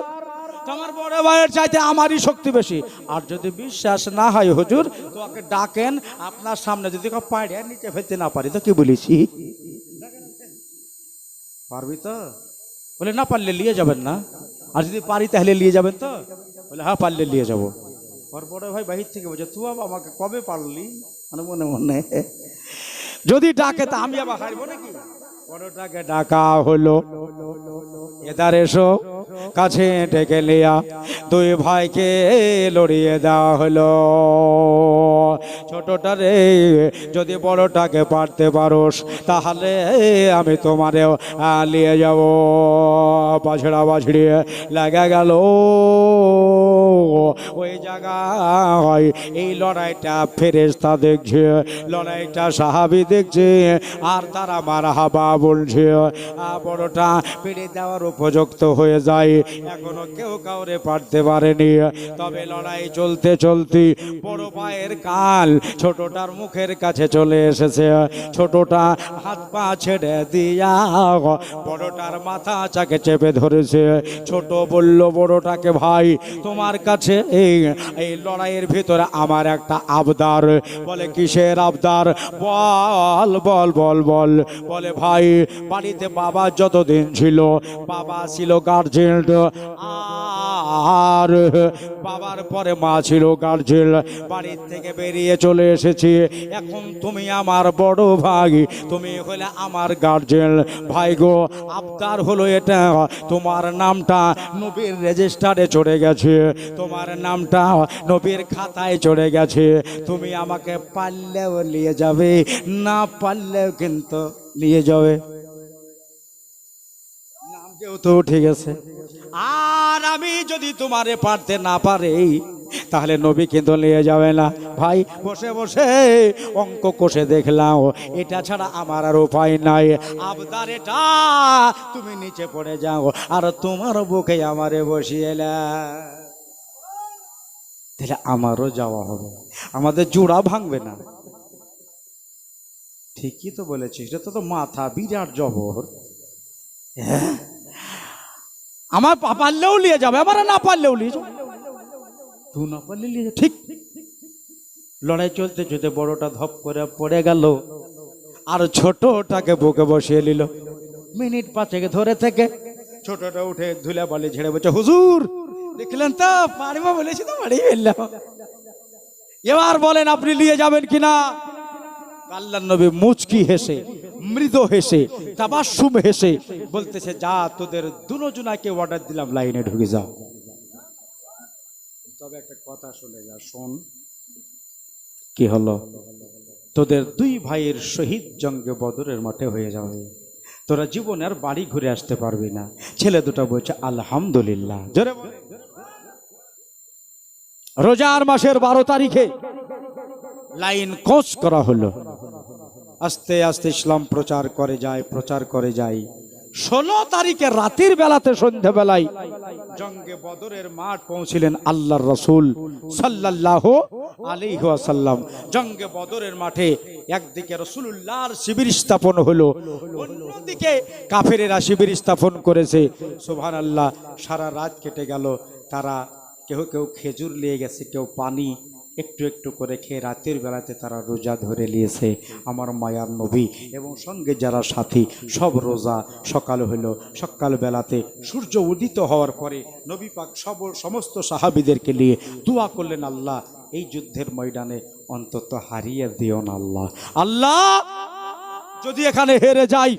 আমার বড় ভাইয়ের চাইতে আমারই শক্তি বেশি। আর যদি বিশ্বাস না হয় হুজুর, তো ওকে ডাকেন, আপনার সামনে যদি পাড়ে নিচে ফেলতে না পারি তো কি বলেছি, পারবি তো? বলে, না পারলে নিয়ে যাবেন না, আর যদি পারি তাহলে নিয়ে যাবেন তো? বলে, হ্যাঁ পারলে নিয়ে যাবো। ওর বড় ভাই বাহির থেকে বলছে, তুই বাবা আমাকে কবে পারলি? মানে মনে মনে যদি ডাকে তা আমি আবার হারবো নাকি? বড়টাকে ডাকা হলো, এদার এসো, কাছে ডেকে লিয়া 2 ভাইকে লড়িয়ে দেওয়া হলো। ছোটটা রে, যদি বড়টাকে পারতে পারোস তাহলে আমি তোমারেও নিয়ে যাব। বাছড়া বাছড়ি লাগা গেল ওই জায়গায়। এই লড়াইটা ফেরেশতা দেখছে, লড়াইটা সাহাবী দেখছে, আর তারা মারহাবা বলছে। বড়টা পেড়ে দেওয়ার উপযুক্ত হয়ে যায়, এখনো কেউ কাউরে পারতে পারেনি। তবে লড়াই চলতে চলতে বড় ভাইয়ের কাল ছোটটার মুখের কাছে চলে এসেছে। ছোটটা হাত পা ছেড়ে দিয়া বড়টার মাথা চাকে চেপে ধরেছে। ছোট বলল বড়টাকে, ভাই তোমার কাছে এই লড়াইয়ের ভিতরে আমার একটা আবদার। বলে, কিসের আবদার? বল বল বল বল। বলে, ভাই বাড়িতে বাবা যতদিন ছিল, বাবা ছিল গার্জেন, আর বাবার পরে মা ছিল গার্জেন। বাড়ির থেকে বেরিয়ে চলে এসেছি, এখন তুমি আমার বড় ভাই, তুমি হলে আমার গার্জেন। ভাই গো, আবদার হলো এটা, তোমার নামটা নবীর রেজিস্টারে চড়ে গেছে, তোমার নামটা নবীর খাতায় চড়ে গেছে। তুমি আমাকে পারলেও নিয়ে যাবে, না পারলেও কিন্তু নিয়ে যাবে। নাম যেহেতু ঠিক আছে, আর আমি যদি তোমারে পারতে না পারি তাহলে নবী কিন্তু নিয়ে যাবে না। ভাই বসে বসে অঙ্ক কষে দেখলাম, এটা ছাড়া আমার আর উপায় নাই। আবদার এটা, তুমি নিচে পড়ে যাও আর তোমার বুকে আমারে বসিয়ে তাহলে আমারও যাওয়া হবে, আমাদের জোড়া ভাঙবে না। ঠিকই তো বলেছিস, এটা তো মাথা বিরাট জবর। হ্যাঁ, আমার পারলেও নিয়ে যাবে, আমার না পারলেও নিয়ে যাবে, তুই না পারলে নিয়ে যাবে। ঠিক। লড়াই চলতে চলতে বড়টা ধপ করে পড়ে গেল, আর ছোটটাকে বুকে বসিয়ে নিল। মিনিট 5 ধরে থেকে ছোটটা উঠে ধুলা বালি ঝেড়ে বলছে, হুজুর দেখলেন তো, পারবো বলেছি তো বাড়ি ফেললাম। এবার বলেন আপনি নিয়ে যাবেন কিনা? আল্লাহর নবী মুচকি হেসে মৃদু হেসে তাবাসসুম হেসে বলতেছে, যা তোদের দুজনাকে অর্ডার দিলাম লাইনে ঢুকে যাও। তবে একটা কথা শুনে যা, শোন কি হলো, তোদের দুই ভাইয়ের শহীদ জঙ্গে বদরের মাঠে হয়ে যাবে, তোরা জীবনে আর বাড়ি ঘুরে আসতে পারবি না। ছেলে দুটো বলছে আলহামদুলিল্লাহ। জোরে বলে। রোজার মাসের 12 তারিখে লাইন কোচ করা হলো। আস্তে আস্তে ইসলাম প্রচার করে যায়। 16 তারিখে রাতের বেলাতে, সন্ধ্যাবেলায় জঙ্গে বদরের মাঠ পৌঁছিলেন আল্লাহর রাসূল সাল্লাল্লাহু আলাইহি ওয়াসাল্লাম। জঙ্গে বদরের মাঠে একদিকে রাসূলুল্লাহর শিবির স্থাপন হলো, অন্যদিকে কাফেরেরা শিবির স্থাপন করেছে। সুবহানাল্লাহ। সারা রাত কেটে গেল। তারা কেউ খেজুর নিয়ে গেছে, কেউ পানি একটু একটু করে খেয়ে রাতের বেলাতে তারা রোজা ধরে নিয়েছে আমার মায়ার নবী এবং সঙ্গে যারা সাথী সব রোজা। সকাল হলো, সকাল বেলাতে সূর্য উদিত হওয়ার পরে নবী পাক সমস্ত সাহাবীদেরকে নিয়ে দোয়া করলেন, আল্লাহ এই যুদ্ধের ময়দানে অন্তত হারিয়ে দিও না আল্লাহ। আল্লাহ যদি এখানে হেরে যাই,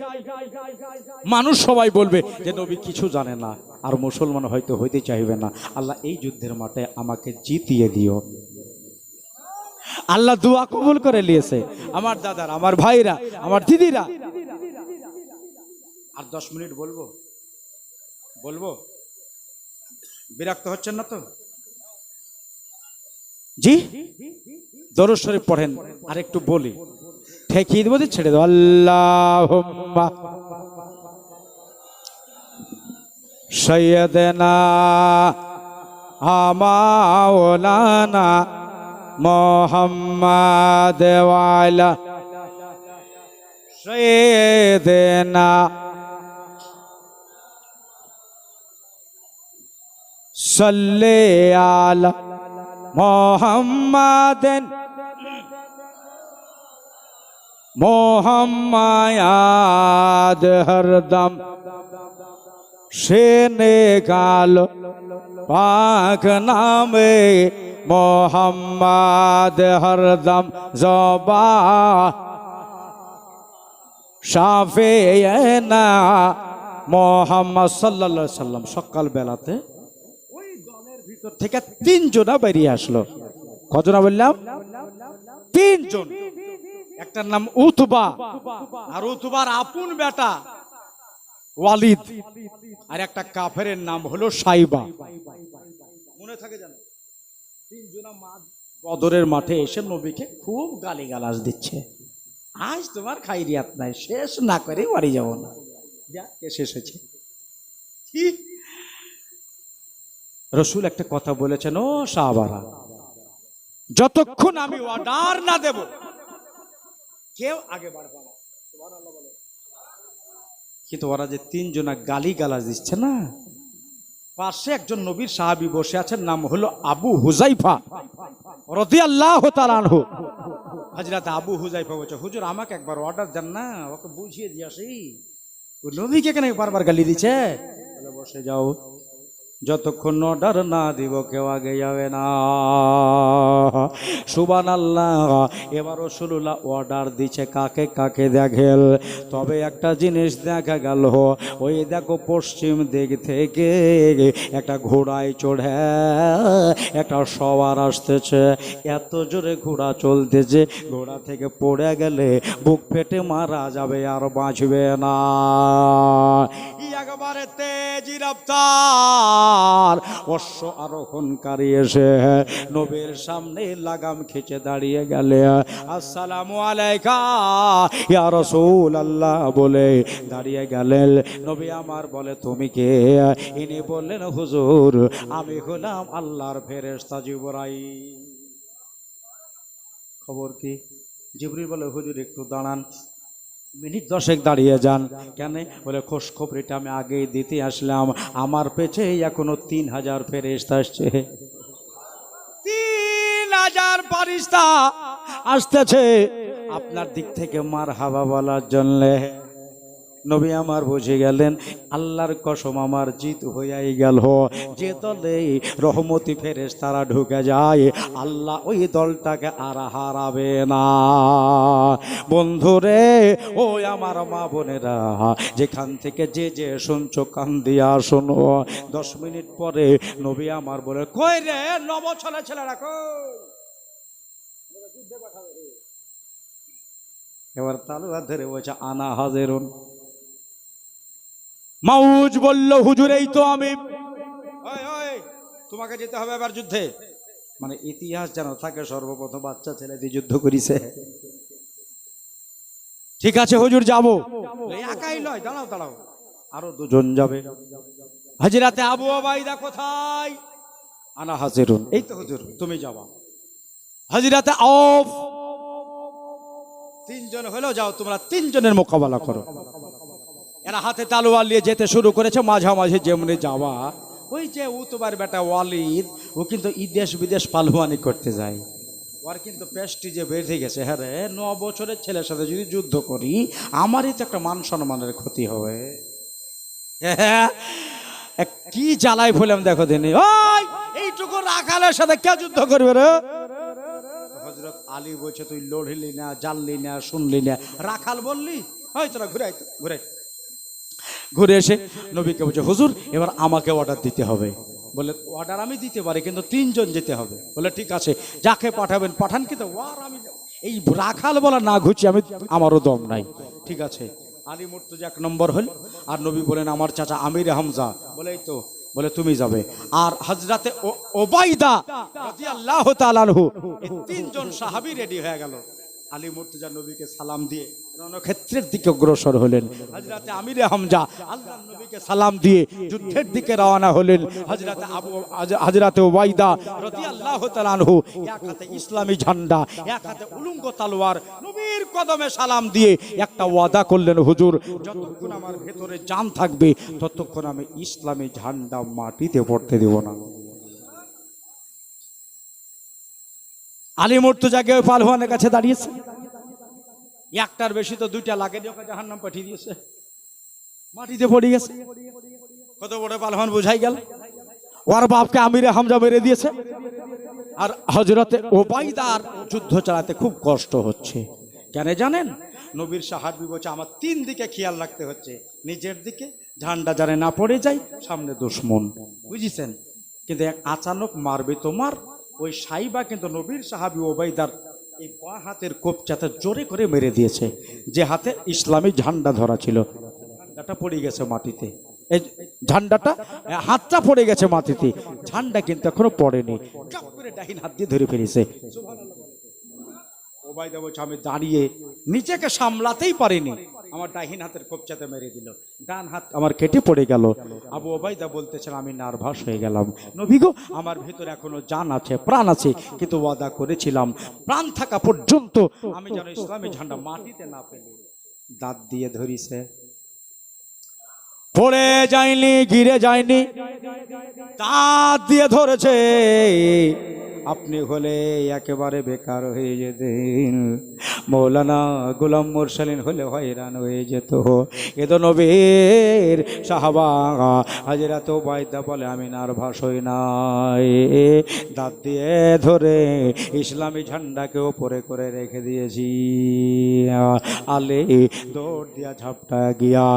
মানুষ সবাই বলবে যে নবী কিছু জানে না, আর মুসলমান হয়তো হইতে চাইবে না। আল্লাহ এই যুদ্ধের মাঠে আমাকে জিতিয়ে দিও। আল্লাহ দোয়া কবুল করে নিয়েছে। আমার দাদার, আমার ভাইরা, আমার দিদিরা, আর 10 মিনিট বলবো বিরক্ত হচ্ছেন না তো? জি, দরুদ শরীফ পড়েন। আর একটু বলি, ঠেকিয়ে দেবো, ছেড়ে দেবো। আল্লাহুম্মা সাইয়্যিদানা মাওলানা মুহাম্মাদ ওয়া আলা সাইয়্যিদিনা সাল্লি আলা মুহাম্মাদিন মোহাম্মদ হরদম সেনে গাল পাক নামে মোহাম্মদ হরদম জবা শাফিয়না মোহাম্মদ সাল্লাল্লাহু আলাইহি সাল্লাম। সকাল বেলাতে ওই দলের ভিতর থেকে 3 জনা বেরিয়ে আসলো। কজনা বললাম? 3 জন। একটার নাম উতবা, আর উতবার আপন বেটা ওয়ালিদ, আর একটা কাফেরের নাম হলো সাইবা। মনে থাকে জানো? 3 জনা বদরের মাঠে এসে নবীকে খুব গালিগালাজ দিচ্ছে। আজ তোমার খাইরিয়াত নাই, শেষ না করে বাড়ি যাব না। শেষ হয়েছে। রসুল একটা কথা বলেছেন, ও সাহাবারা, যতক্ষণ আমি অর্ডার না দেব কেউ আগে বাড়বে না। কিন্তু ওরা যে 3 জনা গালি গালাজ দিচ্ছে না, পাশে একজন নবীর সাহাবী বসে আছেন, নাম হলো আবু হুজাইফা রাদিয়াল্লাহু তাআলা আনহু। হযরত আবু হুজাইফা বলছে, হুজুর আমাকে একবার অর্ডার দেন না, ওকে বুঝিয়ে দিয়ে আসি, ও নবীকে কেন বারবার গালি দিচ্ছে। বলে বসে যাও, যতক্ষণ অর্ডার না দিব কেউ আগে যাবে না। সুবহানাল্লাহ। এবার রাসূলুল্লাহ অর্ডার দিচ্ছে, কাকে কাকে দেখেল। তবে একটা জিনিস দেখা গেল, ওই দেখো পশ্চিম দিক থেকে একটা ঘোড়ায় চড়ে একটা সওয়ার আসতেছে। এত জোরে ঘোড়া চলতেছে, ঘোড়া থেকে পড়ে গেলে বুক ফেটে মারা যাবে, আর বাঁচবে না। একবারে তেজি রফতার অশ্ব আরোহণকারী এসে নবীর সামনে লাগাম খেচে দাঁড়িয়ে গেলে, আসসালামু আলাইকা ইয়া রাসূলুল্লাহ বলে দাঁড়িয়ে গেলেন। নবী আমার বলে, তুমি কে? ইনি বললেন, হুজুর আমি হলাম আল্লাহর ফেরেশতা জিবরাইল। খবর কি? জিবরিল বলে, হুজুর একটু দাঁড়ান, মিনিট 10 দাঁড়িয়ে যান। কেন? বলে, খোঁজ খবরটা আমি আগেই দিতে আসলাম, আমার পেছে এখনো 3000 ফেরেশতা আসছে। 3000 ফেরেশতা আসতেছে আপনার দিক থেকে মারহাবা বলার জন্য। নবী আমার বুঝে গেলেন আল্লাহর কসম আমার জিত হইয়াই গেল। যে দলে রহমতি ফেরেশতারা ঢুকে যায় আল্লাহ ওই দলটাকে আর হারাবে না। বন্ধুরে ও আমার মা বোনেরা, যেখান থেকে যে শুনছো কান দিয়া শোনো। 10 মিনিট পরে নবী আমার বলে, কই রে নব ছেলে রাখো। এবার তালুয়ার ধরে বলছে আনা হাজিরুন। মাউজ বলল, হুজুর এই তো আমি। তোমাকে যেতে হবে এবার যুদ্ধে। মানে ইতিহাস যেন থাকে সর্বপ্রথম বাচ্চা ছেলে দিয়ে যুদ্ধ করিছে। ঠিক আছে হুজুর যাব। একাই নয়, দাঁড়াও আরো দুজন যাবে। হাজিরাতে আবু ওবাইদা কোথায়? আনা হাজিরুন। এই তো হুজুর তুমি যাবা। হাজিরাতে আউফ। 3 জন হলো, যাও তোমরা 3 জনের মোকাবেলা করো। এরা হাতে তালোয়ার নিয়ে যেতে শুরু করেছে। মাঝামাঝি যেমনি যাওয়া, ওই যে উতবার বেটা ওয়ালিদ, ও কিন্তু দেশ বিদেশ পালওয়ানি করতে যায়। ওর কিন্তু পেস্টিজে বেঁধে গেছে, হ্যাঁ রে 9 বছরের ছেলের সাথে যদি যুদ্ধ করি আমারই তো একটা মান সম্মানের ক্ষতি হবে। কি জ্বালাই ফেলাম দেখো দিনে। এইটুকু রাখালের সাথে কে যুদ্ধ করবে রে? হযরত আলী বলছে, তুই লড়লি না, জানলি না, শুনলি না, রাখাল বললি। হয় তোরা ঘুরে এসে নবীকে বলছে, হুজুর এবার আমাকে অর্ডার দিতে হবে। বলে, অর্ডার আমি দিতে পারি কিন্তু 3 জন যেতে হবে। বলে ঠিক আছে, যাকে পাঠাবেন পাঠান, কিন্তু ওয়ার আমি এই রাখাল বলা না ঘুরছি আমি, আমারও দম নাই। ঠিক আছে, আলী মুর্তজা 1 নম্বর হল। আর নবী বলেন আমার চাচা আমির হামজা। বলে এই তো, বলে তুমি যাবে। আর হযরতে ওবাইদা রাদিয়াল্লাহু তাআলা আনহু, এই 3 জন সাহাবী রেডি হয়ে গেল। আলী মুর্তজা নবীকে সালাম দিয়ে রণক্ষেত্রের দিকে অগ্রসর হলেন। হযরতে আমির হামজা আল্লাহর নবীকে সালাম দিয়ে যুদ্ধের দিকে রওনা হলেন। হযরতে ওবাইদা রাদিয়াল্লাহু তাআলা আনহু এক হাতে ইসলামী ঝান্ডা, এক হাতে উলঙ্গ তলোয়ার, নবীর কদমে সালাম দিয়ে একটা ওয়াদা করলেন, হুজুর যতক্ষণ আমার ভেতরে জান থাকবে ততক্ষণ আমি ইসলামী ঝান্ডা মাটিতে পড়তে দেব না। আলী মুর্তজাকে ওই পালওয়ানের কাছে দাঁড়িয়েছে। একটার বেশি তো 2টা লাগে, জাহান্নাম পাঠিয়ে দিয়েছে, মাটিতে পড়ে গেছে। কত বড় পালওয়ান বোঝাই গেল। ওর বাপকে আমিরে হামজা মেরে দিয়েছে। আর হযরতে ওবাইদার যুদ্ধ চালাতে খুব কষ্ট হচ্ছে। কেন জানেন? নবীর সাহাবী বলছে আমার 3 দিকে খেয়াল রাখতে হচ্ছে। নিজের দিকে ঝান্ডা জানে না পড়ে যায়, সামনে দুশমন, বুঝেছেন? কিন্তু এক আচানক মারবে তোমার। ওই সাইবা কিন্তু নবীর সাহাবী ওবাইদার এই বাঁ হাতের কোপচাতে জোরে করে মেরে দিয়েছে। যে হাতে ইসলামী ঝান্ডা ধরা ছিল, ঝান্ডাটা পড়ে গেছে মাটিতে। এই ঝান্ডাটা, হাতটা পড়ে গেছে মাটিতে, ঝান্ডা কিন্তু এখনো পড়েনি। চাপ করে ডাইন হাত দিয়ে ধরে ফেলেছে। ওবাইদা বলছে আমি দাঁড়িয়ে নিজেকে সামলাতেই পারিনি, আমার ডাইন হাতের কোপচাতে মেরে দিল, ডান হাত আমার কেটে পড়ে গেল। আবু ওবাইদা বলতেছেন আমি নার্ভাস হয়ে গেলাম। নবী গো, আমার ভিতরে এখনো জান আছে, প্রাণ আছে, কিন্তু ওয়াদা করেছিলাম প্রাণ থাকা পর্যন্ত আমি যেন ইসলামী ঝান্ডা মাটিতে না ফেলি। দাঁত দিয়ে ধরিছে, পড়ে যায়নি, গিরে যায়নি, দাঁত দিয়ে ধরেছে। আপনি হলে একেবারে বেকার হয়ে যেতেন, মৌলানা গোলাম মুরসালিন হলে হয়রান হয়ে যেত। এ তো নবীর সাহাবা। হযরত ওবাইদা বলে আমি নার্ভাস হই নাই, দাঁত দিয়ে ধরে ইসলামী ঝান্ডাকে ওপরে করে রেখে দিয়েছি। আলে দৌড় দিয়া ঝাপটা গিয়া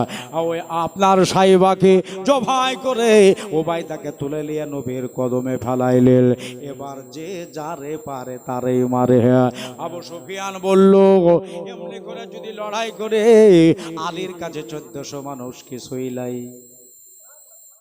ওই আপনার সাইবাকে জবাই করে ওবাইদাকে তুলে নিয়ে নবীর কদমে ফেলাইলেন। এবার যে যারে পারে তারে মারে। আবু সুফিয়ান বলল এমনি করে যদি লড়াই করে আলীর কাছে 1400 মানুষ কিছুই নাই।